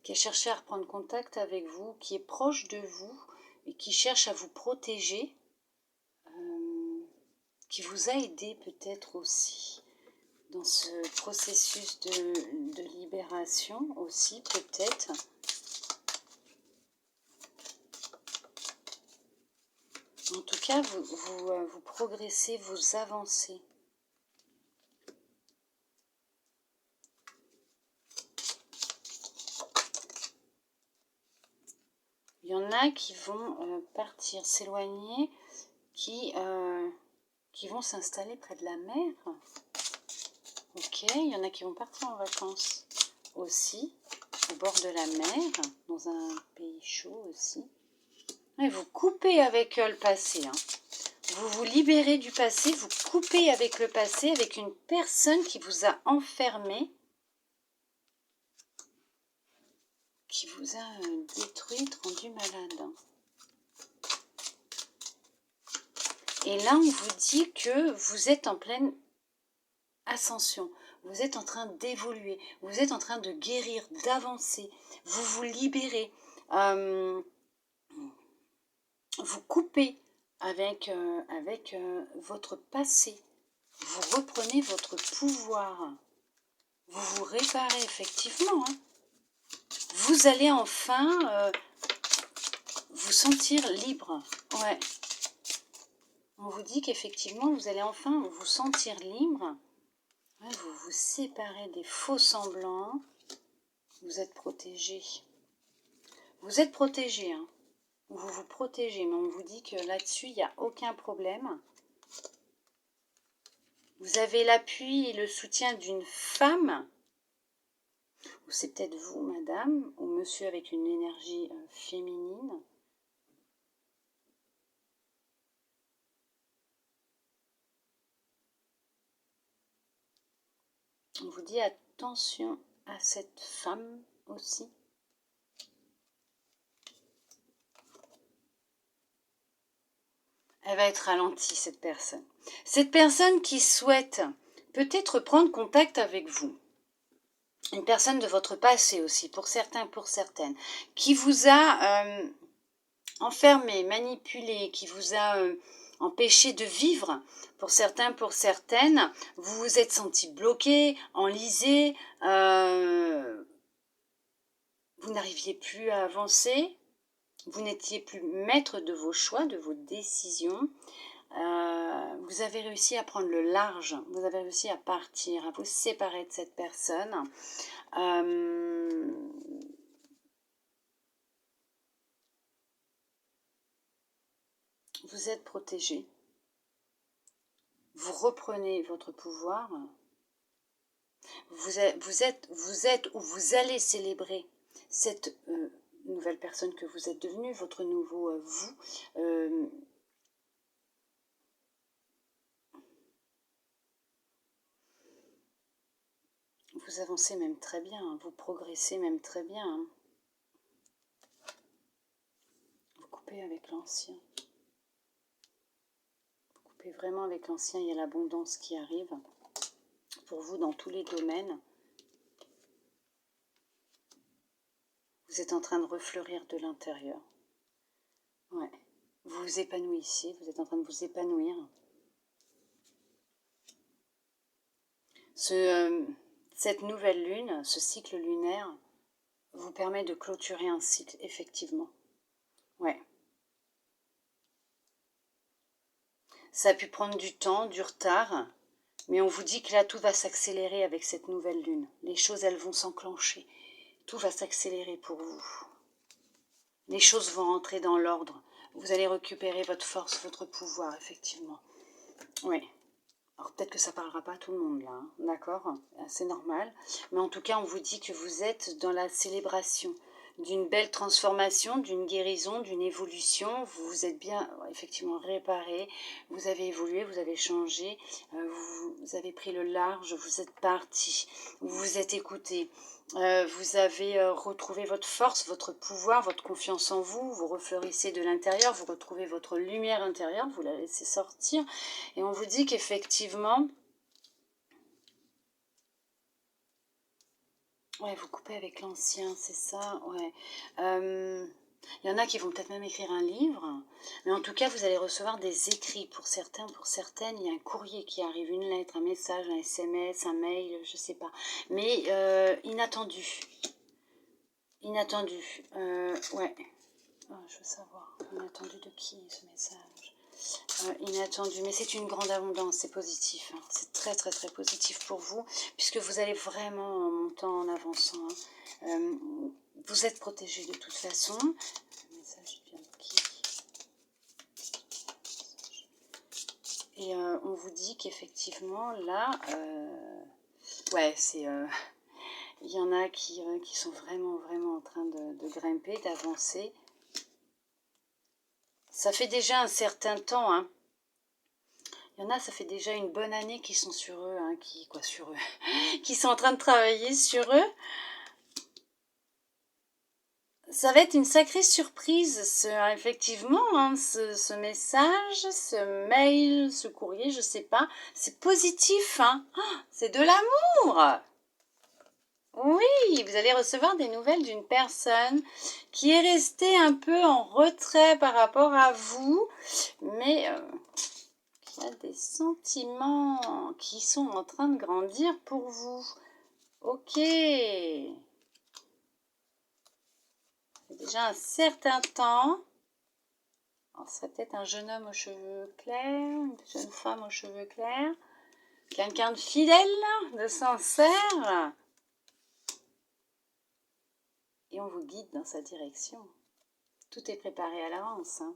qui a cherché à reprendre contact avec vous, qui est proche de vous et qui cherche à vous protéger, qui vous a aidé peut-être aussi dans ce processus de libération aussi peut-être. En tout cas, vous progressez, vous avancez. Il y en a qui vont partir, s'éloigner, qui vont s'installer près de la mer. Ok, il y en a qui vont partir en vacances aussi, au bord de la mer, dans un pays chaud aussi. Et vous coupez avec le passé. Hein. Vous vous libérez du passé, vous coupez avec le passé, avec une personne qui vous a enfermé, qui vous a détruite, rendu malade. Et là, on vous dit que vous êtes en pleine ascension. Vous êtes en train d'évoluer. Vous êtes en train de guérir, d'avancer. Vous vous libérez. Vous coupez avec votre passé. Vous reprenez votre pouvoir. Vous vous réparez effectivement. Hein. Vous allez enfin vous sentir libre. Ouais. On vous dit qu'effectivement, vous allez enfin vous sentir libre. Ouais, vous vous séparez des faux semblants. Vous êtes protégé. Vous êtes protégé. Hein. Vous vous protégez, mais on vous dit que là-dessus, il n'y a aucun problème. Vous avez l'appui et le soutien d'une femme. Ou c'est peut-être vous, madame, ou monsieur avec une énergie féminine. On vous dit attention à cette femme aussi. Elle va être ralentie, cette personne. Cette personne qui souhaite peut-être prendre contact avec vous. Une personne de votre passé aussi, pour certains, pour certaines, qui vous a enfermé, manipulé, qui vous a empêché de vivre, pour certains, pour certaines, vous vous êtes senti bloqué, enlisé, vous n'arriviez plus à avancer, vous n'étiez plus maître de vos choix, de vos décisions, vous avez réussi à prendre le large, vous avez réussi à partir, à vous séparer de cette personne. Vous êtes protégé. Vous reprenez votre pouvoir. Vous êtes ou vous allez célébrer cette nouvelle personne que vous êtes devenue, votre nouveau vous. Vous avancez même très bien, hein, vous progressez même très bien. Hein. Vous coupez avec l'ancien. Vous coupez vraiment avec l'ancien, il y a l'abondance qui arrive. pour vous dans tous les domaines. Vous êtes en train de refleurir de l'intérieur. Ouais. Vous vous épanouissez, vous êtes en train de vous épanouir. Cette nouvelle lune, ce cycle lunaire, vous permet de clôturer un cycle, effectivement. Ouais. Ça a pu prendre du temps, du retard, mais on vous dit que là, tout va s'accélérer avec cette nouvelle lune. Les choses, elles vont s'enclencher. Tout va s'accélérer pour vous. Les choses vont rentrer dans l'ordre. Vous allez récupérer votre force, votre pouvoir, effectivement. Oui. Alors peut-être que ça ne parlera pas à tout le monde là, hein, d'accord, c'est normal. Mais en tout cas, on vous dit que vous êtes dans la célébration d'une belle transformation, d'une guérison, d'une évolution. Vous vous êtes bien, effectivement, réparé, vous avez évolué, vous avez changé, vous avez pris le large, vous êtes parti, vous vous êtes écouté. Vous avez retrouvé votre force, votre pouvoir, votre confiance en vous, vous refleurissez de l'intérieur, vous retrouvez votre lumière intérieure, vous la laissez sortir. Et on vous dit qu'effectivement, ouais, vous coupez avec l'ancien, c'est ça, ouais. Il y en a qui vont peut-être même écrire un livre, mais en tout cas, vous allez recevoir des écrits pour certains, pour certaines. Il y a un courrier qui arrive, une lettre, un message, un SMS, un mail, je sais pas. Mais inattendu. Inattendu. Ouais. Oh, je veux savoir. Inattendu de qui ce message? Inattendu, mais c'est une grande abondance, c'est positif, hein. C'est très très très positif pour vous, puisque vous allez vraiment en montant, en avançant, hein. Vous êtes protégé de toute façon. Le message vient de qui? Et on vous dit qu'effectivement là, ouais, c'est, il y en a qui sont vraiment vraiment en train de grimper, d'avancer. Ça fait déjà un certain temps, hein. Il y en a, ça fait déjà une bonne année qu'ils sont sur eux, hein, qui sont en train de travailler sur eux. Ça va être une sacrée surprise, effectivement, hein, ce message, ce mail, ce courrier, je sais pas. C'est positif, hein. Oh, c'est de l'amour. Oui, vous allez recevoir des nouvelles d'une personne qui est restée un peu en retrait par rapport à vous, mais qui a des sentiments qui sont en train de grandir pour vous. Ok. C'est déjà un certain temps. Alors, ce serait peut-être un jeune homme aux cheveux clairs, une jeune femme aux cheveux clairs, quelqu'un de fidèle, de sincère. Et on vous guide dans sa direction. Tout est préparé à l'avance, hein.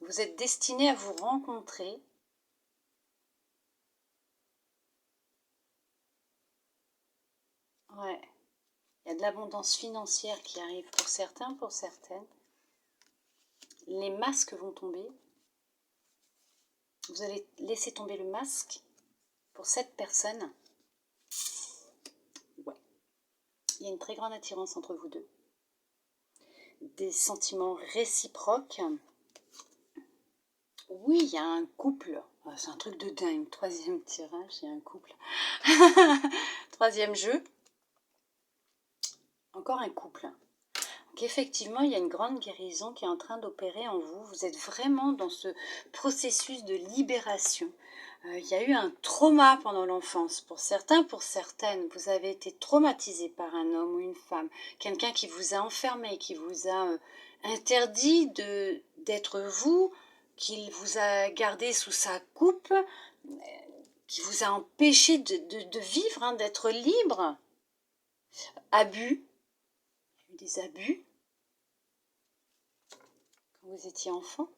Vous êtes destiné à vous rencontrer. Ouais. Il y a de l'abondance financière qui arrive pour certains, pour certaines. Les masques vont tomber. Vous allez laisser tomber le masque pour cette personne. Ouais. Il y a une très grande attirance entre vous deux. Des sentiments réciproques. Oui, il y a un couple. C'est un truc de dingue. Troisième tirage, il y a un couple. Troisième jeu. Encore un couple. Donc effectivement, il y a une grande guérison qui est en train d'opérer en vous. Vous êtes vraiment dans ce processus de libération. Il y a eu un trauma pendant l'enfance. Pour certains, pour certaines, vous avez été traumatisé par un homme ou une femme. Quelqu'un qui vous a enfermé, qui vous a interdit d'être vous, qui vous a gardé sous sa coupe, qui vous a empêché de vivre, hein, d'être libre. Abus. Il y a eu des abus quand vous étiez enfant.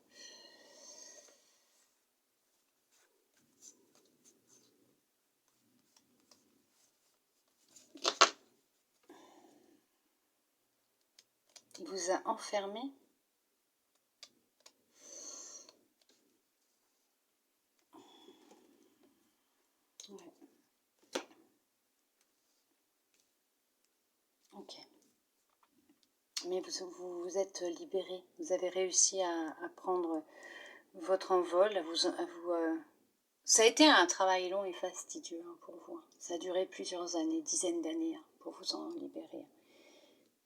Il vous a enfermé. Ouais. Ok. Mais vous êtes libéré. Vous avez réussi à prendre votre envol. Ça a été un travail long et fastidieux, hein, pour vous. Ça a duré plusieurs années, dizaines d'années, hein, pour vous en libérer.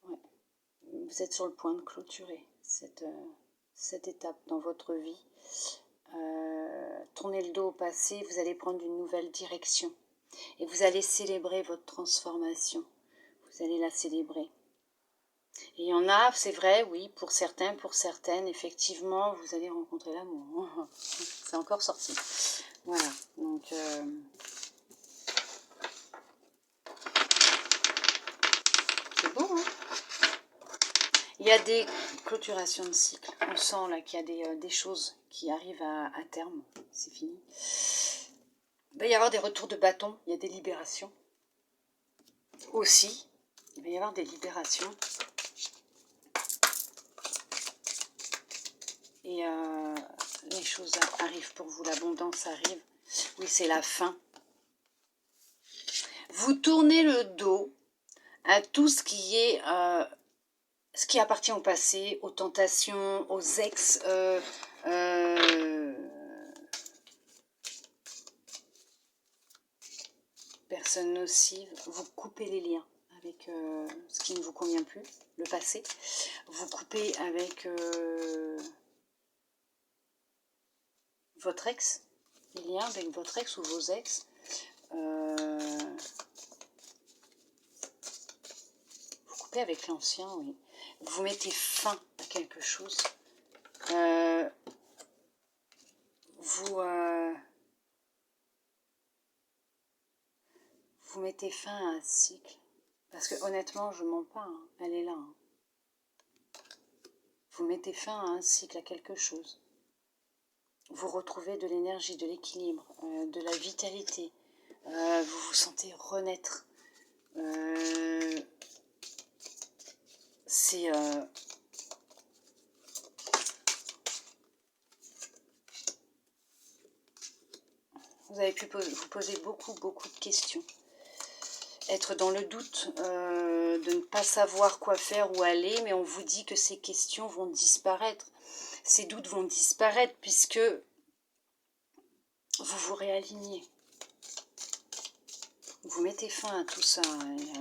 Ouais. Vous êtes sur le point de clôturer cette étape dans votre vie. Tournez le dos au passé, vous allez prendre une nouvelle direction. Et vous allez célébrer votre transformation. Vous allez la célébrer. Et il y en a, c'est vrai, oui, pour certains, pour certaines, effectivement, vous allez rencontrer l'amour. C'est encore sorti. Voilà, donc... c'est beau, hein? Il y a des clôturations de cycle. On sent là qu'il y a des choses qui arrivent à terme. C'est fini. Il va y avoir des retours de bâton. Il y a des libérations. Aussi, il va y avoir des libérations. Et les choses arrivent pour vous. L'abondance arrive. Oui, c'est la fin. Vous tournez le dos à tout ce qui est... ce qui appartient au passé, aux tentations, aux ex, personnes nocives. Vous coupez les liens avec ce qui ne vous convient plus, le passé. Vous coupez avec votre ex, les liens avec votre ex ou vos ex. Vous coupez avec l'ancien, oui. Vous mettez fin à quelque chose. Vous mettez fin à un cycle. Parce que honnêtement, je ne mens pas, hein, elle est là. Hein. Vous mettez fin à un cycle, à quelque chose. Vous retrouvez de l'énergie, de l'équilibre, de la vitalité. Vous vous sentez renaître. C'est... vous avez pu vous poser beaucoup de questions. Être dans le doute, de ne pas savoir quoi faire, où aller, mais on vous dit que ces questions vont disparaître. Ces doutes vont disparaître puisque vous vous réalignez. Vous mettez fin à tout ça. Et,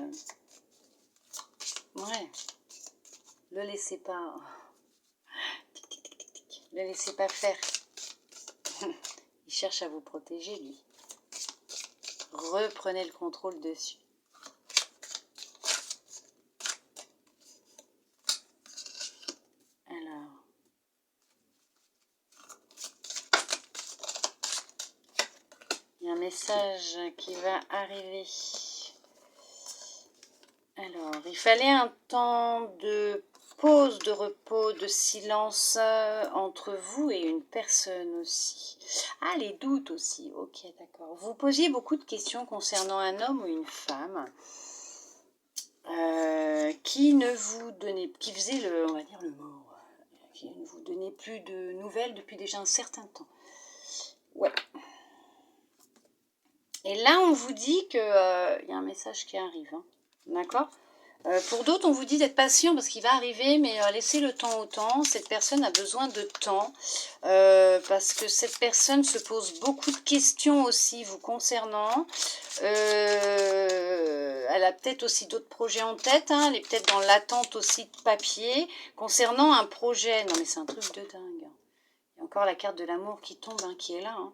ouais. Le laissez pas. Le laissez pas faire. Il cherche à vous protéger, lui. Reprenez le contrôle dessus. Alors. Il y a un message qui va arriver. Alors, il fallait un temps de pause, de repos, de silence entre vous et une personne aussi. Ah, les doutes aussi. Ok, d'accord. Vous posiez beaucoup de questions concernant un homme ou une femme qui ne vous donnait, qui faisait le, on va dire le mort, qui ne vous donnait plus de nouvelles depuis déjà un certain temps. Ouais. Et là, on vous dit qu'il y a un message qui arrive. Hein. D'accord ? Pour d'autres, on vous dit d'être patient parce qu'il va arriver, mais laissez le temps au temps. Cette personne a besoin de temps parce que cette personne se pose beaucoup de questions aussi vous concernant. Elle a peut-être aussi d'autres projets en tête. Hein. Elle est peut-être dans l'attente aussi de papier concernant un projet. Non mais c'est un truc de dingue. Il y a encore la carte de l'amour qui tombe, hein, qui est là. Hein.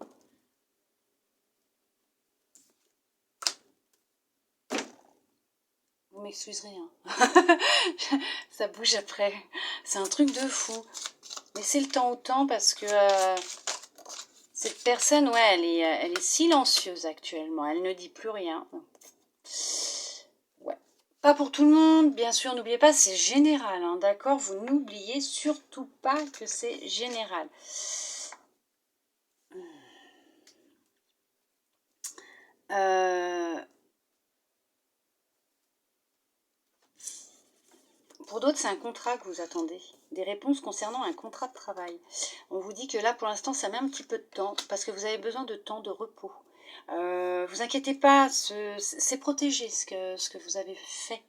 Vous m'excuserez, hein. Ça bouge après. C'est un truc de fou. Laissez le temps au temps parce que cette personne, ouais, elle est silencieuse actuellement. Elle ne dit plus rien. Ouais. Pas pour tout le monde, bien sûr. N'oubliez pas, c'est général, hein, d'accord ? Vous n'oubliez surtout pas que c'est général. Pour d'autres, c'est un contrat que vous attendez. Des réponses concernant un contrat de travail. On vous dit que là, pour l'instant, ça met un petit peu de temps parce que vous avez besoin de temps de repos. Vous inquiétez pas, c'est protégé ce que vous avez fait.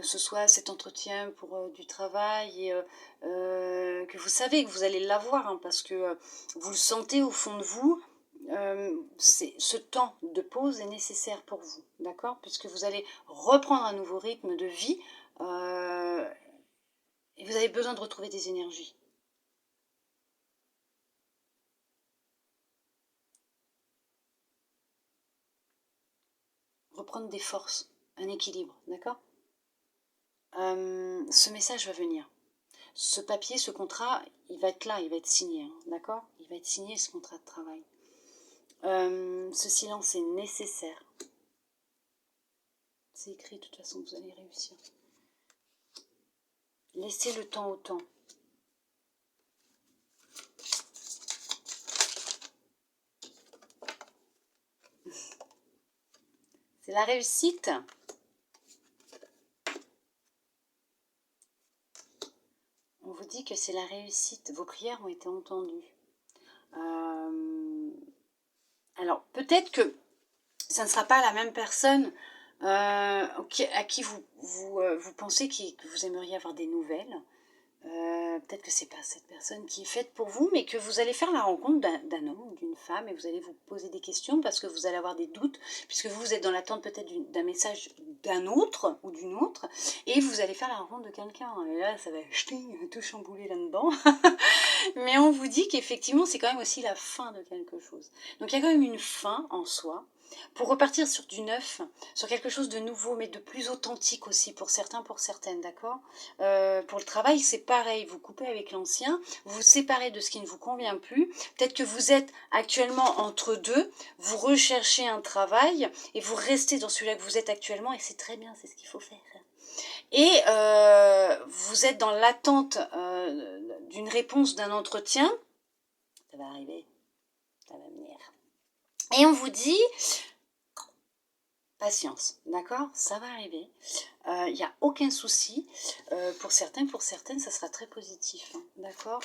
Ce soit cet entretien pour du travail et que vous savez que vous allez l'avoir hein, parce que vous le sentez au fond de vous. ce temps de pause est nécessaire pour vous, d'accord? Puisque vous allez reprendre un nouveau rythme de vie et vous avez besoin de retrouver des énergies. Reprendre des forces, un équilibre, d'accord? Ce message va venir. Ce papier, ce contrat, il va être là, il va être signé, hein, d'accord? Il va être signé, ce contrat de travail. Ce silence est nécessaire. C'est écrit, de toute façon, vous allez réussir. Laissez le temps au temps. C'est la réussite. On vous dit que c'est la réussite. Vos prières ont été entendues. Alors, peut-être que ça ne sera pas la même personne à qui vous pensez que vous aimeriez avoir des nouvelles. Peut-être que c'est pas cette personne qui est faite pour vous, mais que vous allez faire la rencontre d'un homme ou d'une femme et vous allez vous poser des questions parce que vous allez avoir des doutes, puisque vous êtes dans l'attente peut-être d'un message d'un autre ou d'une autre, et vous allez faire la rencontre de quelqu'un. Et là, ça va tout chambouler là-dedans. Mais on vous dit qu'effectivement, c'est quand même aussi la fin de quelque chose. Donc il y a quand même une fin en soi, pour repartir sur du neuf, sur quelque chose de nouveau, mais de plus authentique aussi, pour certains, pour certaines, d'accord? Pour le travail, c'est pareil, vous coupez avec l'ancien, vous vous séparez de ce qui ne vous convient plus, peut-être que vous êtes actuellement entre deux, vous recherchez un travail, et vous restez dans celui-là que vous êtes actuellement, et c'est très bien, c'est ce qu'il faut faire. Et vous êtes dans l'attente d'une réponse d'un entretien, ça va arriver, ça va venir. Et on vous dit, patience, d'accord? Ça va arriver. Il n'y a aucun souci. Pour certains, pour certaines, ça sera très positif, hein, d'accord?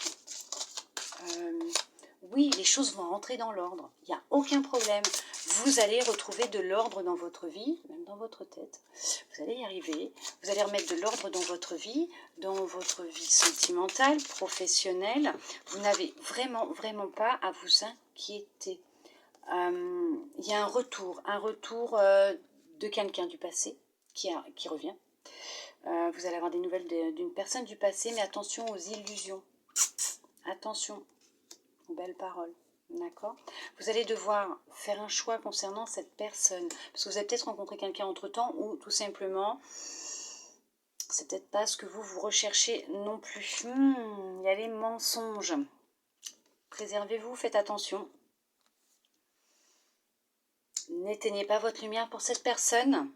Oui, les choses vont rentrer dans l'ordre. Il n'y a aucun problème. Vous allez retrouver de l'ordre dans votre vie, même dans votre tête. Vous allez y arriver. Vous allez remettre de l'ordre dans votre vie sentimentale, professionnelle. Vous n'avez vraiment pas à vous inquiéter. Il y a un retour de quelqu'un du passé qui revient. Vous allez avoir des nouvelles d'une personne du passé, mais attention aux illusions. Attention aux belles paroles. D'accord? Vous allez devoir faire un choix concernant cette personne. Parce que vous avez peut-être rencontré quelqu'un entre-temps ou tout simplement, c'est peut-être pas ce que vous recherchez non plus. Il y a les mensonges. Préservez-vous, faites attention. N'éteignez pas votre lumière pour cette personne.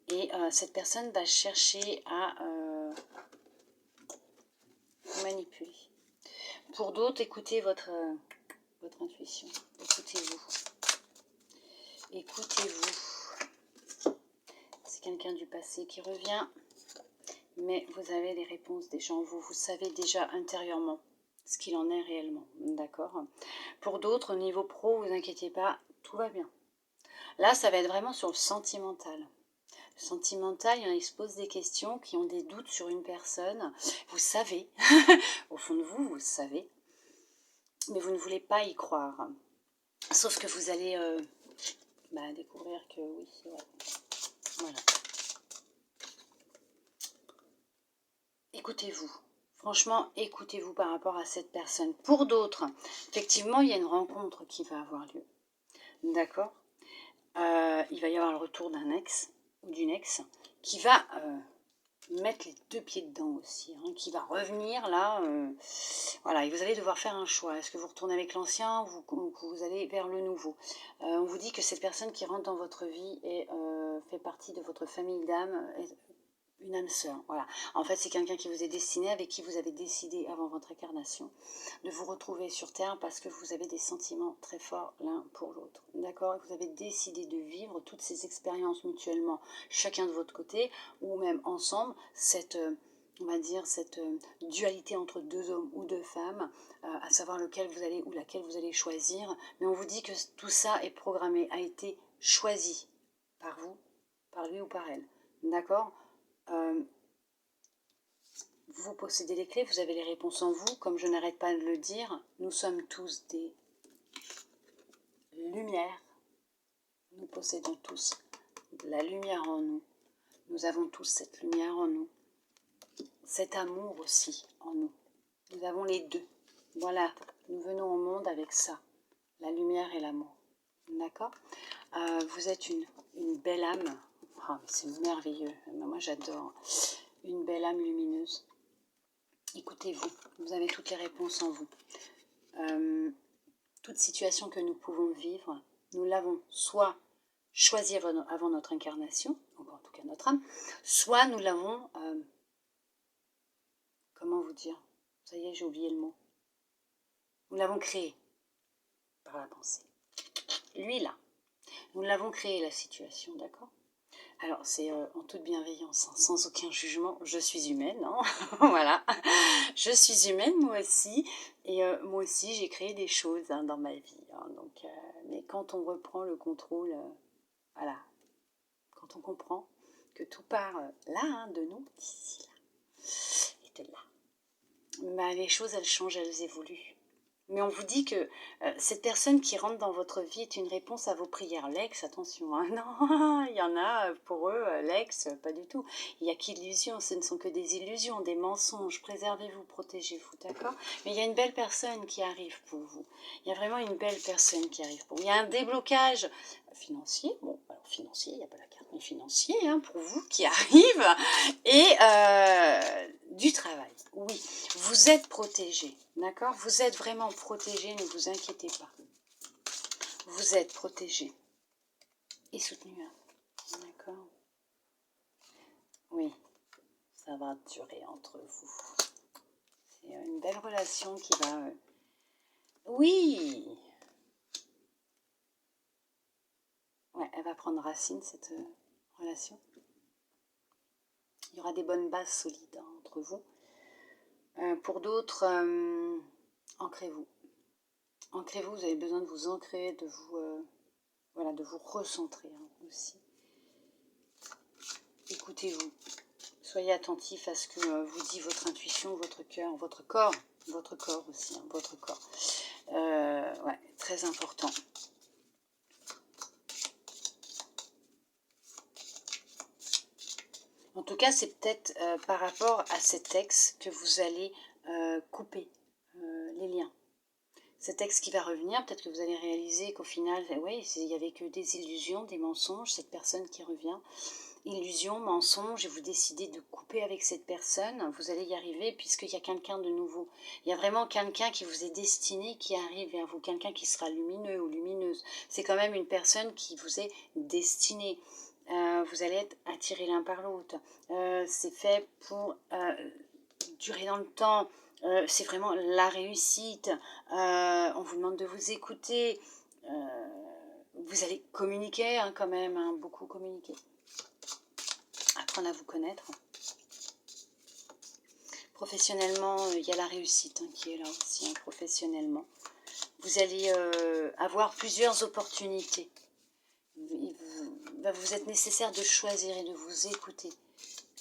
Et cette personne va chercher à vous manipuler. Pour d'autres, écoutez votre intuition. Écoutez-vous. Écoutez-vous. C'est quelqu'un du passé qui revient. Mais vous avez les réponses déjà en vous. Vous savez déjà intérieurement ce qu'il en est réellement. D'accord? Pour d'autres, au niveau pro, vous inquiétez pas, tout va bien. Là, ça va être vraiment sur le sentimental. Le sentimental, il y en a qui se posent des questions, qui ont des doutes sur une personne. Vous savez, au fond de vous, vous le savez. Mais vous ne voulez pas y croire. Sauf que vous allez découvrir que oui, c'est vrai. Voilà. Écoutez-vous. Franchement, écoutez-vous par rapport à cette personne. Pour d'autres, effectivement, il y a une rencontre qui va avoir lieu. D'accord? Il va y avoir le retour d'un ex ou d'une ex qui va mettre les deux pieds dedans aussi, hein, qui va revenir là. Voilà, et vous allez devoir faire un choix. Est-ce que vous retournez avec l'ancien ou vous allez vers le nouveau? On vous dit que cette personne qui rentre dans votre vie fait partie de votre famille d'âme, une âme sœur, voilà. En fait, c'est quelqu'un qui vous est destiné, avec qui vous avez décidé avant votre incarnation de vous retrouver sur Terre parce que vous avez des sentiments très forts l'un pour l'autre. D'accord? Vous avez décidé de vivre toutes ces expériences mutuellement, chacun de votre côté, ou même ensemble, on va dire, cette dualité entre deux hommes ou deux femmes, à savoir lequel vous allez ou laquelle vous allez choisir. Mais on vous dit que tout ça est programmé, a été choisi par vous, par lui ou par elle. D'accord? vous possédez les clés, vous avez les réponses en vous. Comme je n'arrête pas de le dire, nous sommes tous des lumières. Nous possédons tous la lumière en nous. Nous avons tous cette lumière en nous. Cet amour aussi en nous. Nous avons les deux. Voilà, nous venons au monde avec ça. La lumière et l'amour. D'accord? Vous êtes une belle âme. Oh, mais c'est merveilleux. Moi, j'adore. Une belle âme lumineuse. Écoutez-vous. Vous avez toutes les réponses en vous. Toute situation que nous pouvons vivre, nous l'avons soit choisie avant notre incarnation, ou en tout cas notre âme, soit nous l'avons... comment vous dire? Ça y est, j'ai oublié le mot. Nous l'avons créé par la pensée. Lui, là, nous l'avons créé, la situation, d'accord? Alors, c'est en toute bienveillance, hein, sans aucun jugement. Je suis humaine, hein. Voilà. Je suis humaine, moi aussi. Et moi aussi, j'ai créé des choses hein, dans ma vie. Hein, donc, mais quand on reprend le contrôle, voilà. Quand on comprend que tout part là, hein, de nous, d'ici là, et de là. Bah, les choses, elles changent, elles évoluent. Mais on vous dit que cette personne qui rentre dans votre vie est une réponse à vos prières. L'ex, attention, hein, non, il y en a pour eux, l'ex, pas du tout. Il n'y a qu'illusions, ce ne sont que des illusions, des mensonges. Préservez-vous, protégez-vous, d'accord? Mais il y a une belle personne qui arrive pour vous. Il y a vraiment une belle personne qui arrive pour vous. Il y a un déblocage financier. Bon, alors financier, il n'y a pas la carte, mais financier, hein, pour vous qui arrive. Et du travail, oui. Vous êtes protégé, d'accord? Vous êtes vraiment protégé, ne vous inquiétez pas. Vous êtes protégé et soutenu, hein, d'accord? Oui, ça va durer entre vous. C'est une belle relation qui va... Oui! Ouais, elle va prendre racine, cette relation. Il y aura des bonnes bases solides hein, entre vous. Pour d'autres, ancrez-vous. Ancrez-vous, vous avez besoin de vous ancrer, de vous, voilà, de vous recentrer hein, aussi. Écoutez-vous. Soyez attentif à ce que vous dit votre intuition, votre cœur, votre corps aussi, hein, votre corps. Ouais, très important. En tout cas, c'est peut-être par rapport à cet ex que vous allez couper les liens. Cet ex qui va revenir, peut-être que vous allez réaliser qu'au final, oui, il n'y avait que des illusions, des mensonges, cette personne qui revient. Illusion, mensonge, et vous décidez de couper avec cette personne, vous allez y arriver puisqu'il y a quelqu'un de nouveau. Il y a vraiment quelqu'un qui vous est destiné, qui arrive vers vous, quelqu'un qui sera lumineux ou lumineuse. C'est quand même une personne qui vous est destinée. Vous allez être attirés l'un par l'autre. C'est fait pour durer dans le temps. C'est vraiment la réussite. On vous demande de vous écouter. Vous allez communiquer hein, quand même, hein, beaucoup communiquer. Apprendre à vous connaître. Professionnellement, il y a la réussite hein, qui est là aussi, hein, professionnellement. Vous allez avoir plusieurs opportunités. Il va vous être nécessaire de choisir et de vous écouter.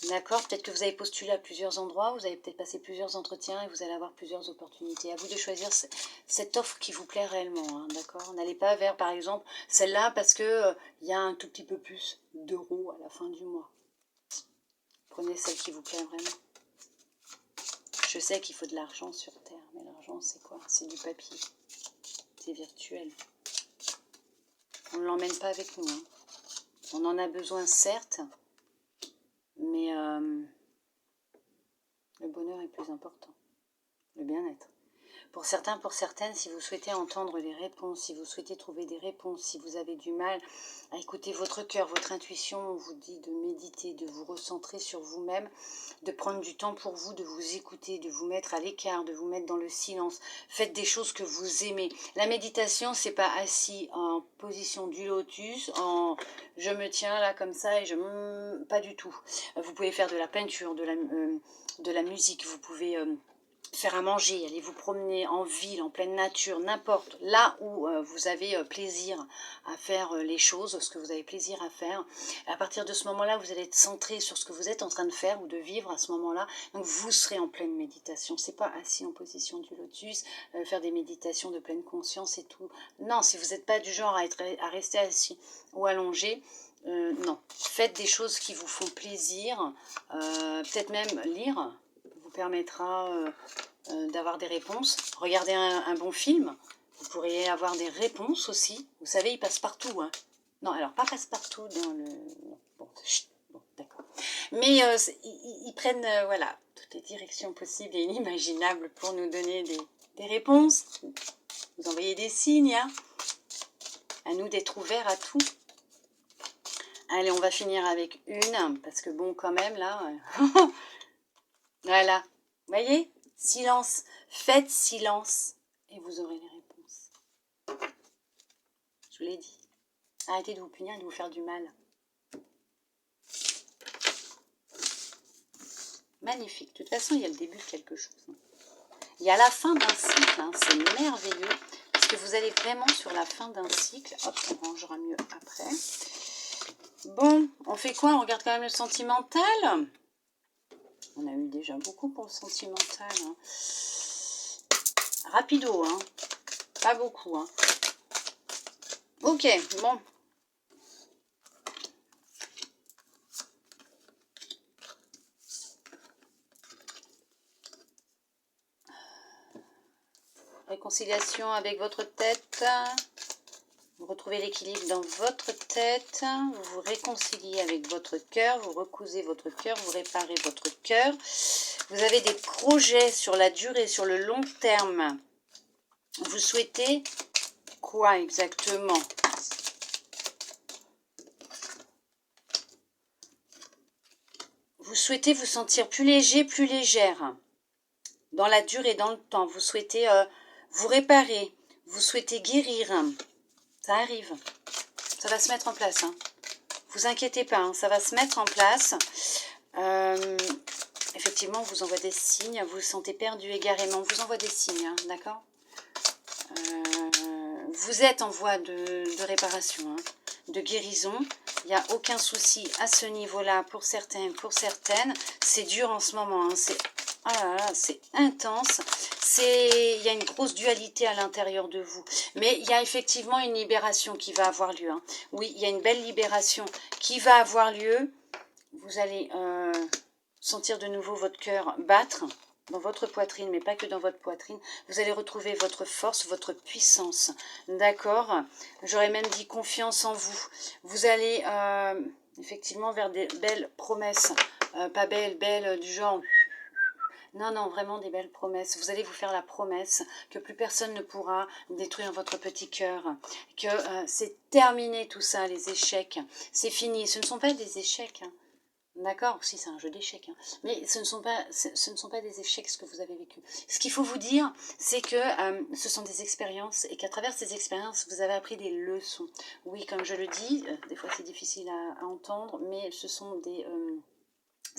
D'accord? Peut-être que vous avez postulé à plusieurs endroits, vous avez peut-être passé plusieurs entretiens et vous allez avoir plusieurs opportunités. À vous de choisir cette offre qui vous plaît réellement. Hein, d'accord? N'allez pas vers, par exemple, celle-là parce qu'il y a un tout petit peu plus d'euros à la fin du mois. Prenez celle qui vous plaît vraiment. Je sais qu'il faut de l'argent sur Terre, mais l'argent c'est quoi? C'est du papier. C'est virtuel. On ne l'emmène pas avec nous. Hein. On en a besoin certes, mais le bonheur est plus important. Le bien-être. Pour certains, pour certaines, si vous souhaitez entendre les réponses, si vous souhaitez trouver des réponses, si vous avez du mal à écouter votre cœur, votre intuition, on vous dit de méditer, de vous recentrer sur vous-même, de prendre du temps pour vous, de vous écouter, de vous mettre à l'écart, de vous mettre dans le silence. Faites des choses que vous aimez. La méditation, c'est pas assis en position du lotus, en je me tiens là comme ça et pas du tout. Vous pouvez faire de la peinture, de la musique, vous pouvez faire à manger, aller vous promener en ville, en pleine nature, n'importe, là où vous avez plaisir à faire les choses, ce que vous avez plaisir à faire. À partir de ce moment-là, vous allez être centré sur ce que vous êtes en train de faire ou de vivre à ce moment-là. Donc vous serez en pleine méditation. C'est pas assis en position du lotus, faire des méditations de pleine conscience et tout. Non, si vous n'êtes pas du genre à rester assis ou allongé, non. Faites des choses qui vous font plaisir, peut-être même lire vous permettra d'avoir des réponses. Regardez un bon film, vous pourriez avoir des réponses aussi. Vous savez, ils passent partout. Hein. Non, alors pas passe-partout dans le... Non, bon, chut, bon d'accord. Mais ils prennent, voilà, toutes les directions possibles et inimaginables pour nous donner des réponses. Vous envoyez des signes, hein. À nous d'être ouverts à tout. Allez, on va finir avec une, parce que bon, quand même, là... voilà, vous voyez, silence, faites silence et vous aurez les réponses. Je vous l'ai dit. Arrêtez de vous punir et de vous faire du mal. Magnifique. De toute façon, il y a le début de quelque chose. Il y a la fin d'un cycle. Hein. C'est merveilleux. Parce que vous allez vraiment sur la fin d'un cycle. Hop, on rangera mieux après. Bon, on fait quoi? On regarde quand même le sentimental. On a eu déjà beaucoup pour le sentimental. Hein. Rapido, hein. Pas beaucoup, hein. Ok, bon. Réconciliation avec votre tête. Vous retrouvez l'équilibre dans votre tête. Vous vous réconciliez avec votre cœur. Vous recousez votre cœur. Vous réparez votre cœur. Vous avez des projets sur la durée, sur le long terme. Vous souhaitez quoi exactement? Vous souhaitez vous sentir plus léger, plus légère. Dans la durée, dans le temps. Vous souhaitez vous réparer. Vous souhaitez guérir. Ça arrive. Ça va se mettre en place. Hein. Vous inquiétez pas. Hein, ça va se mettre en place. Effectivement, on vous envoie des signes. Vous vous sentez perdu, égarément. On vous envoie des signes. Hein, d'accord. Vous êtes en voie de réparation, hein, de guérison. Il n'y a aucun souci à ce niveau-là pour certains, pour certaines. C'est dur en ce moment. Hein, c'est intense. Il y a une grosse dualité à l'intérieur de vous. Mais il y a effectivement une libération qui va avoir lieu. Hein. Oui, il y a une belle libération qui va avoir lieu. Vous allez sentir de nouveau votre cœur battre dans votre poitrine, mais pas que dans votre poitrine. Vous allez retrouver votre force, votre puissance. D'accord? J'aurais même dit confiance en vous. Vous allez effectivement vers des belles promesses. Pas belles du genre... Non, non, vraiment des belles promesses. Vous allez vous faire la promesse que plus personne ne pourra détruire votre petit cœur. Que c'est terminé tout ça, les échecs. C'est fini. Ce ne sont pas des échecs. Hein. D'accord, si c'est un jeu d'échecs, hein. Mais ce ne sont pas des échecs ce que vous avez vécu. Ce qu'il faut vous dire, c'est que ce sont des expériences et qu'à travers ces expériences, vous avez appris des leçons. Oui, comme je le dis, des fois c'est difficile à entendre, mais ce sont des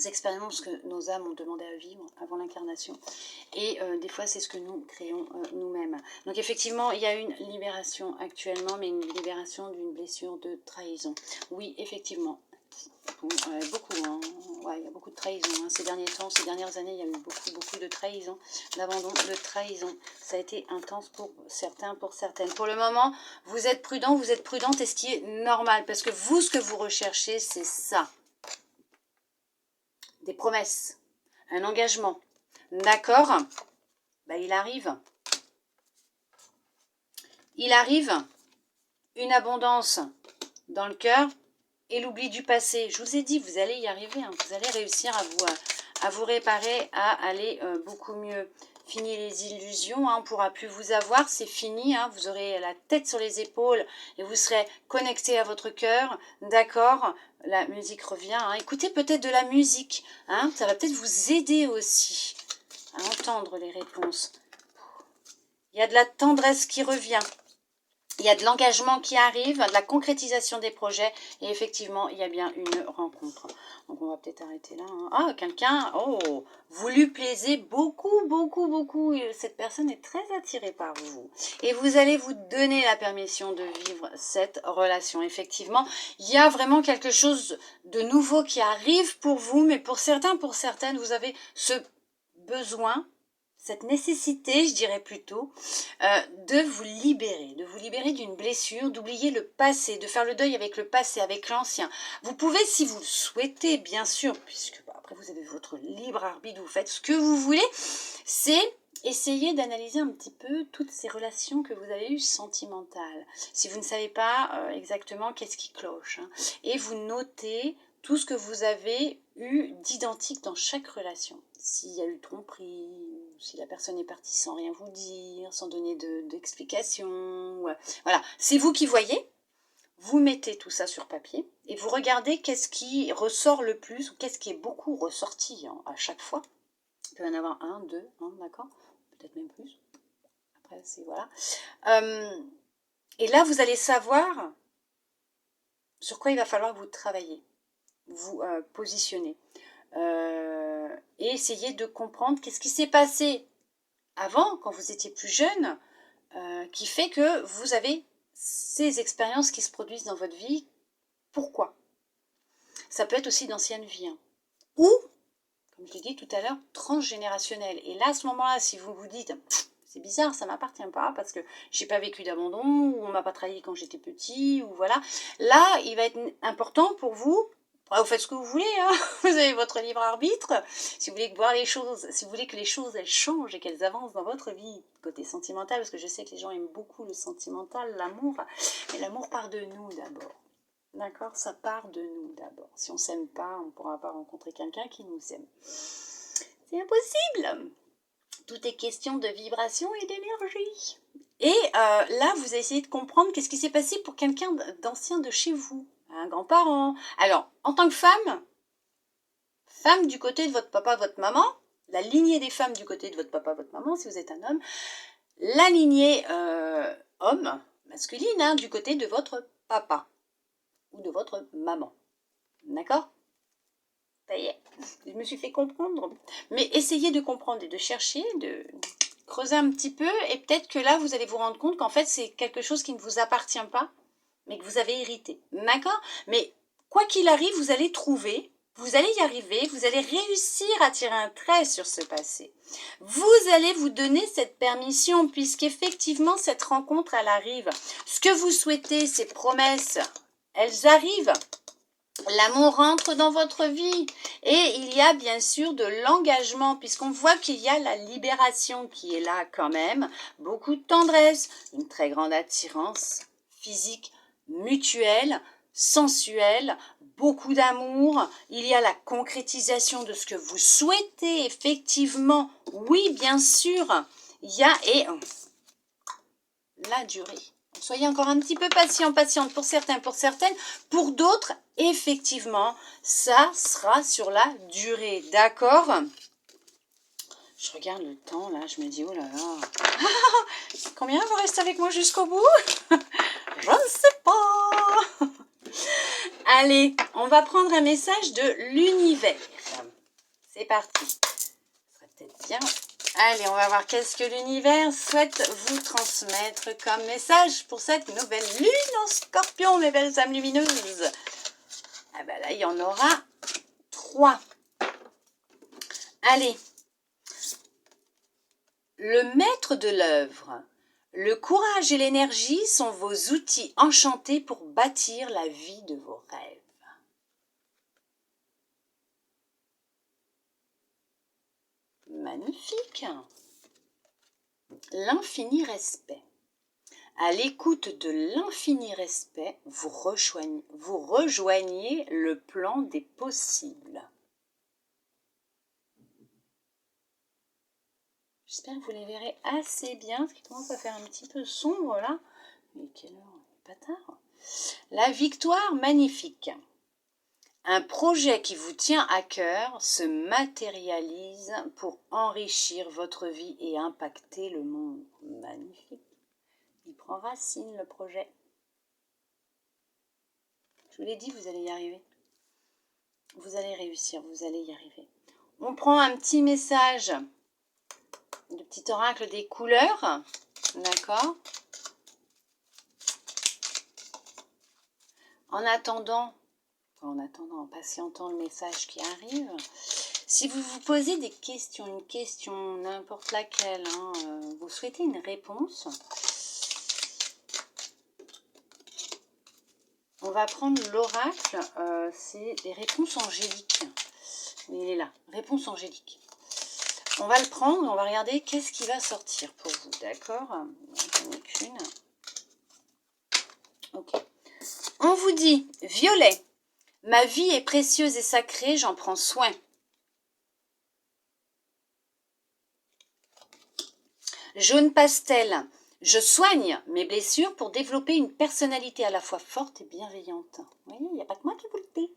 expériences que nos âmes ont demandé à vivre avant l'incarnation. Et des fois, c'est ce que nous créons nous-mêmes. Donc effectivement, il y a une libération actuellement, mais une libération d'une blessure de trahison. Oui, effectivement. Beaucoup, hein. Ouais, il y a beaucoup de trahison. Hein. Ces derniers temps, ces dernières années, il y a eu beaucoup de trahison, d'abandon, de trahison. Ça a été intense pour certains, pour certaines. Pour le moment, vous êtes prudent, vous êtes prudente, et ce qui est normal, parce que vous, ce que vous recherchez, c'est ça. Des promesses, un engagement. D'accord? Ben, il arrive. Il arrive une abondance dans le cœur. Et l'oubli du passé, je vous ai dit, vous allez y arriver, hein, vous allez réussir à vous réparer, à aller beaucoup mieux. Fini les illusions, hein, on ne pourra plus vous avoir, c'est fini, hein, vous aurez la tête sur les épaules et vous serez connecté à votre cœur, d'accord? La musique revient, hein, écoutez peut-être de la musique, hein, ça va peut-être vous aider aussi à entendre les réponses. Il y a de la tendresse qui revient. Il y a de l'engagement qui arrive, de la concrétisation des projets et effectivement, il y a bien une rencontre. Donc, on va peut-être arrêter là. Hein. Ah, quelqu'un, oh, vous lui plaisez beaucoup, beaucoup, beaucoup. Et cette personne est très attirée par vous. Et vous allez vous donner la permission de vivre cette relation. Effectivement, il y a vraiment quelque chose de nouveau qui arrive pour vous, mais pour certains, pour certaines, vous avez ce besoin, cette nécessité, je dirais plutôt, de vous libérer d'une blessure, d'oublier le passé, de faire le deuil avec le passé, avec l'ancien. Vous pouvez, si vous le souhaitez, bien sûr, puisque après vous avez votre libre arbitre, vous faites ce que vous voulez, c'est essayer d'analyser un petit peu toutes ces relations que vous avez eues sentimentales. Si vous ne savez pas exactement qu'est-ce qui cloche, hein, et vous notez tout ce que vous avez eu d'identique dans chaque relation. S'il y a eu tromperie, si la personne est partie sans rien vous dire, sans donner d'explication. Voilà, c'est vous qui voyez. Vous mettez tout ça sur papier et vous regardez qu'est-ce qui ressort le plus ou qu'est-ce qui est beaucoup ressorti à chaque fois. Il peut y en avoir un, deux, d'accord, peut-être même plus. Après, c'est voilà. Et là, vous allez savoir sur quoi il va falloir que vous travaillez, vous positionnez. Et essayer de comprendre qu'est-ce qui s'est passé avant, quand vous étiez plus jeune, qui fait que vous avez ces expériences qui se produisent dans votre vie. Pourquoi? Ça peut être aussi d'anciennes vies. Hein. Ou, comme je l'ai dit tout à l'heure, transgénérationnel. Et là, à ce moment-là, si vous vous dites, c'est bizarre, ça ne m'appartient pas, parce que j'ai pas vécu d'abandon, ou on m'a pas trahi quand j'étais petit, ou voilà. Là, il va être important pour vous. Vous faites ce que vous voulez, hein. Vous avez votre libre arbitre. Si vous voulez voir les choses, si vous voulez que les choses elles changent et qu'elles avancent dans votre vie, côté sentimental, parce que je sais que les gens aiment beaucoup le sentimental, l'amour, mais l'amour part de nous d'abord. D'accord? Ça part de nous d'abord. Si on ne s'aime pas, on ne pourra pas rencontrer quelqu'un qui nous aime. C'est impossible. Tout est question de vibration et d'énergie. Et là, vous essayez de comprendre qu'est-ce qui s'est passé pour quelqu'un d'ancien de chez vous. Un grand-parent. Alors, en tant que femme du côté de votre papa, votre maman, la lignée des femmes du côté de votre papa, votre maman, si vous êtes un homme, la lignée homme, masculine, hein, du côté de votre papa ou de votre maman. D'accord? Ça y est, je me suis fait comprendre. Mais essayez de comprendre et de chercher, de creuser un petit peu, et peut-être que là, vous allez vous rendre compte qu'en fait, c'est quelque chose qui ne vous appartient pas, mais que vous avez hérité. D'accord? Mais quoi qu'il arrive, vous allez trouver, vous allez y arriver, vous allez réussir à tirer un trait sur ce passé. Vous allez vous donner cette permission, puisqu'effectivement, cette rencontre, elle arrive. Ce que vous souhaitez, ces promesses, elles arrivent. L'amour rentre dans votre vie et il y a bien sûr de l'engagement puisqu'on voit qu'il y a la libération qui est là quand même, beaucoup de tendresse, une très grande attirance physique, mutuelle, sensuelle, beaucoup d'amour, il y a la concrétisation de ce que vous souhaitez effectivement, oui bien sûr, il y a et la durée. Soyez encore un petit peu patient, patiente pour certains, pour certaines. Pour d'autres, effectivement, ça sera sur la durée. D'accord? Je regarde le temps, là, je me dis, oh là là. Combien vous restez avec moi jusqu'au bout? Je ne sais pas. Allez, on va prendre un message de l'univers. C'est parti. Ce serait peut-être bien. Allez, on va voir qu'est-ce que l'univers souhaite vous transmettre comme message pour cette nouvelle lune en scorpion, mes belles âmes lumineuses. Ah ben là, il y en aura 3. Allez. Le maître de l'œuvre. Le courage et l'énergie sont vos outils enchantés pour bâtir la vie de vos rêves. Magnifique. L'infini respect. À l'écoute de l'infini respect, vous rejoignez le plan des possibles. J'espère que vous les verrez assez bien, parce qu'il commence à faire un petit peu sombre là. Mais quelle heure? Pas tard. La victoire magnifique. Un projet qui vous tient à cœur se matérialise pour enrichir votre vie et impacter le monde. Magnifique. Il prend prend racine le projet. Je vous l'ai dit, vous allez y arriver. Vous allez réussir, vous allez y arriver. On prend un petit message, le petit oracle des couleurs, d'accord? En attendant, en patientant le message qui arrive, si vous vous posez des questions, une question, n'importe laquelle, vous souhaitez une réponse, on va prendre l'oracle, c'est des réponses angéliques. Il est là, réponse angélique. On va le prendre et on va regarder qu'est-ce qui va sortir pour vous, d'accord? J'en ai qu'une. Ok. On vous dit, violet, ma vie est précieuse et sacrée, j'en prends soin. Jaune pastel, je soigne mes blessures pour développer une personnalité à la fois forte et bienveillante. Vous voyez, il n'y a pas que moi qui vous le dis.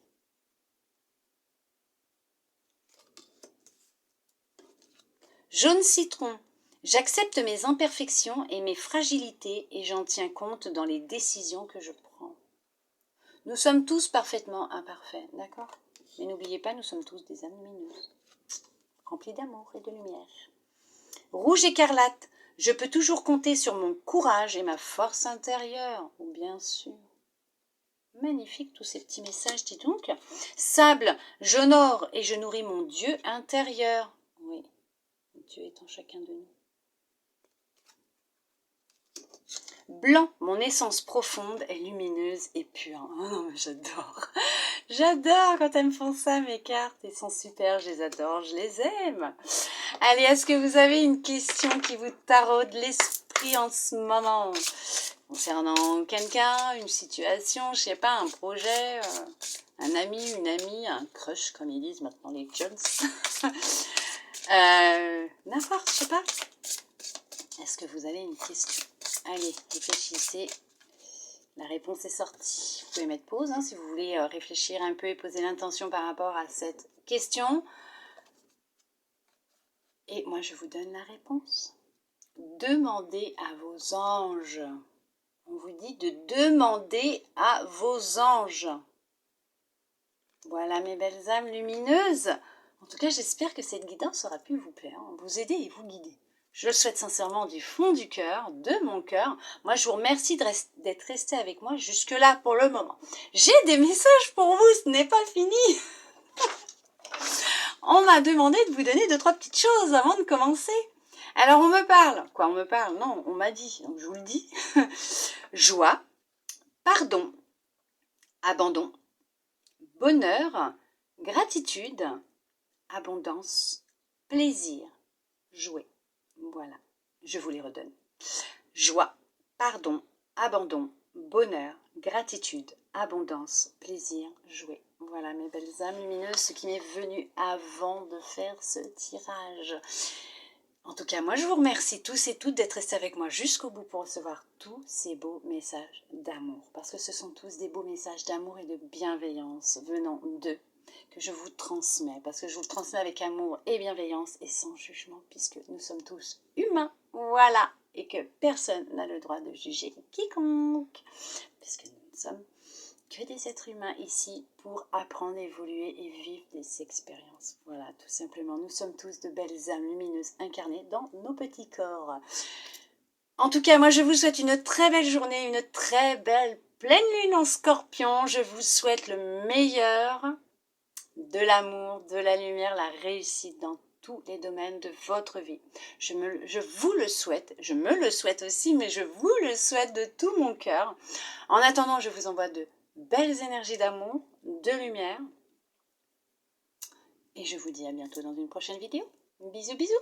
Jaune citron, j'accepte mes imperfections et mes fragilités et j'en tiens compte dans les décisions que je prends. Nous sommes tous parfaitement imparfaits, d'accord? Mais n'oubliez pas, nous sommes tous des âmes lumineuses, remplies d'amour et de lumière. Rouge écarlate, je peux toujours compter sur mon courage et ma force intérieure, bien sûr. Magnifique tous ces petits messages, dis donc. Sable, j'honore et je nourris mon Dieu intérieur. Oui, Dieu est en chacun de nous. Blanc, mon essence profonde est lumineuse et pure. Oh, j'adore. J'adore quand elles me font ça, mes cartes. Elles sont super, je les adore, je les aime. Allez, est-ce que vous avez une question qui vous taraude l'esprit en ce moment? Concernant quelqu'un, une situation, je sais pas, un projet, un ami, une amie, un crush, comme ils disent maintenant les jeunes. N'importe, je sais pas. Est-ce que vous avez une question? Allez, réfléchissez. La réponse est sortie. Vous pouvez mettre pause si vous voulez réfléchir un peu et poser l'intention par rapport à cette question. Et moi, je vous donne la réponse. Demandez à vos anges. On vous dit de demander à vos anges. Voilà mes belles âmes lumineuses. En tout cas, j'espère que cette guidance aura pu vous plaire, vous aider et vous guider. Je le souhaite sincèrement du fond du cœur, de mon cœur. Moi, je vous remercie d'être resté avec moi jusque-là pour le moment. J'ai des messages pour vous, ce n'est pas fini. On m'a demandé de vous donner 2-3 petites choses avant de commencer. Alors, on me parle. Quoi, on me parle? Non, on m'a dit, donc je vous le dis. Joie, pardon, abandon, bonheur, gratitude, abondance, plaisir, jouer. Voilà, je vous les redonne. Joie, pardon, abandon, bonheur, gratitude, abondance, plaisir, jouer. Voilà mes belles âmes lumineuses, ce qui m'est venu avant de faire ce tirage. En tout cas, moi je vous remercie tous et toutes d'être restés avec moi jusqu'au bout pour recevoir tous ces beaux messages d'amour. Parce que ce sont tous des beaux messages d'amour et de bienveillance venant d'eux que je vous transmets. Parce que je vous le transmets avec amour et bienveillance et sans jugement puisque nous sommes tous humains. Voilà. Et que personne n'a le droit de juger quiconque. Puisque nous ne sommes que des êtres humains ici pour apprendre, évoluer et vivre des expériences. Voilà, tout simplement. Nous sommes tous de belles âmes lumineuses incarnées dans nos petits corps. En tout cas, moi, je vous souhaite une très belle journée, une très belle pleine lune en scorpion. Je vous souhaite le meilleur, de l'amour, de la lumière, la réussite dans tous les domaines de votre vie. Je vous le souhaite, je me le souhaite aussi, mais je vous le souhaite de tout mon cœur. En attendant, je vous envoie de belles énergies d'amour, de lumière. Et je vous dis à bientôt dans une prochaine vidéo. Bisous, bisous.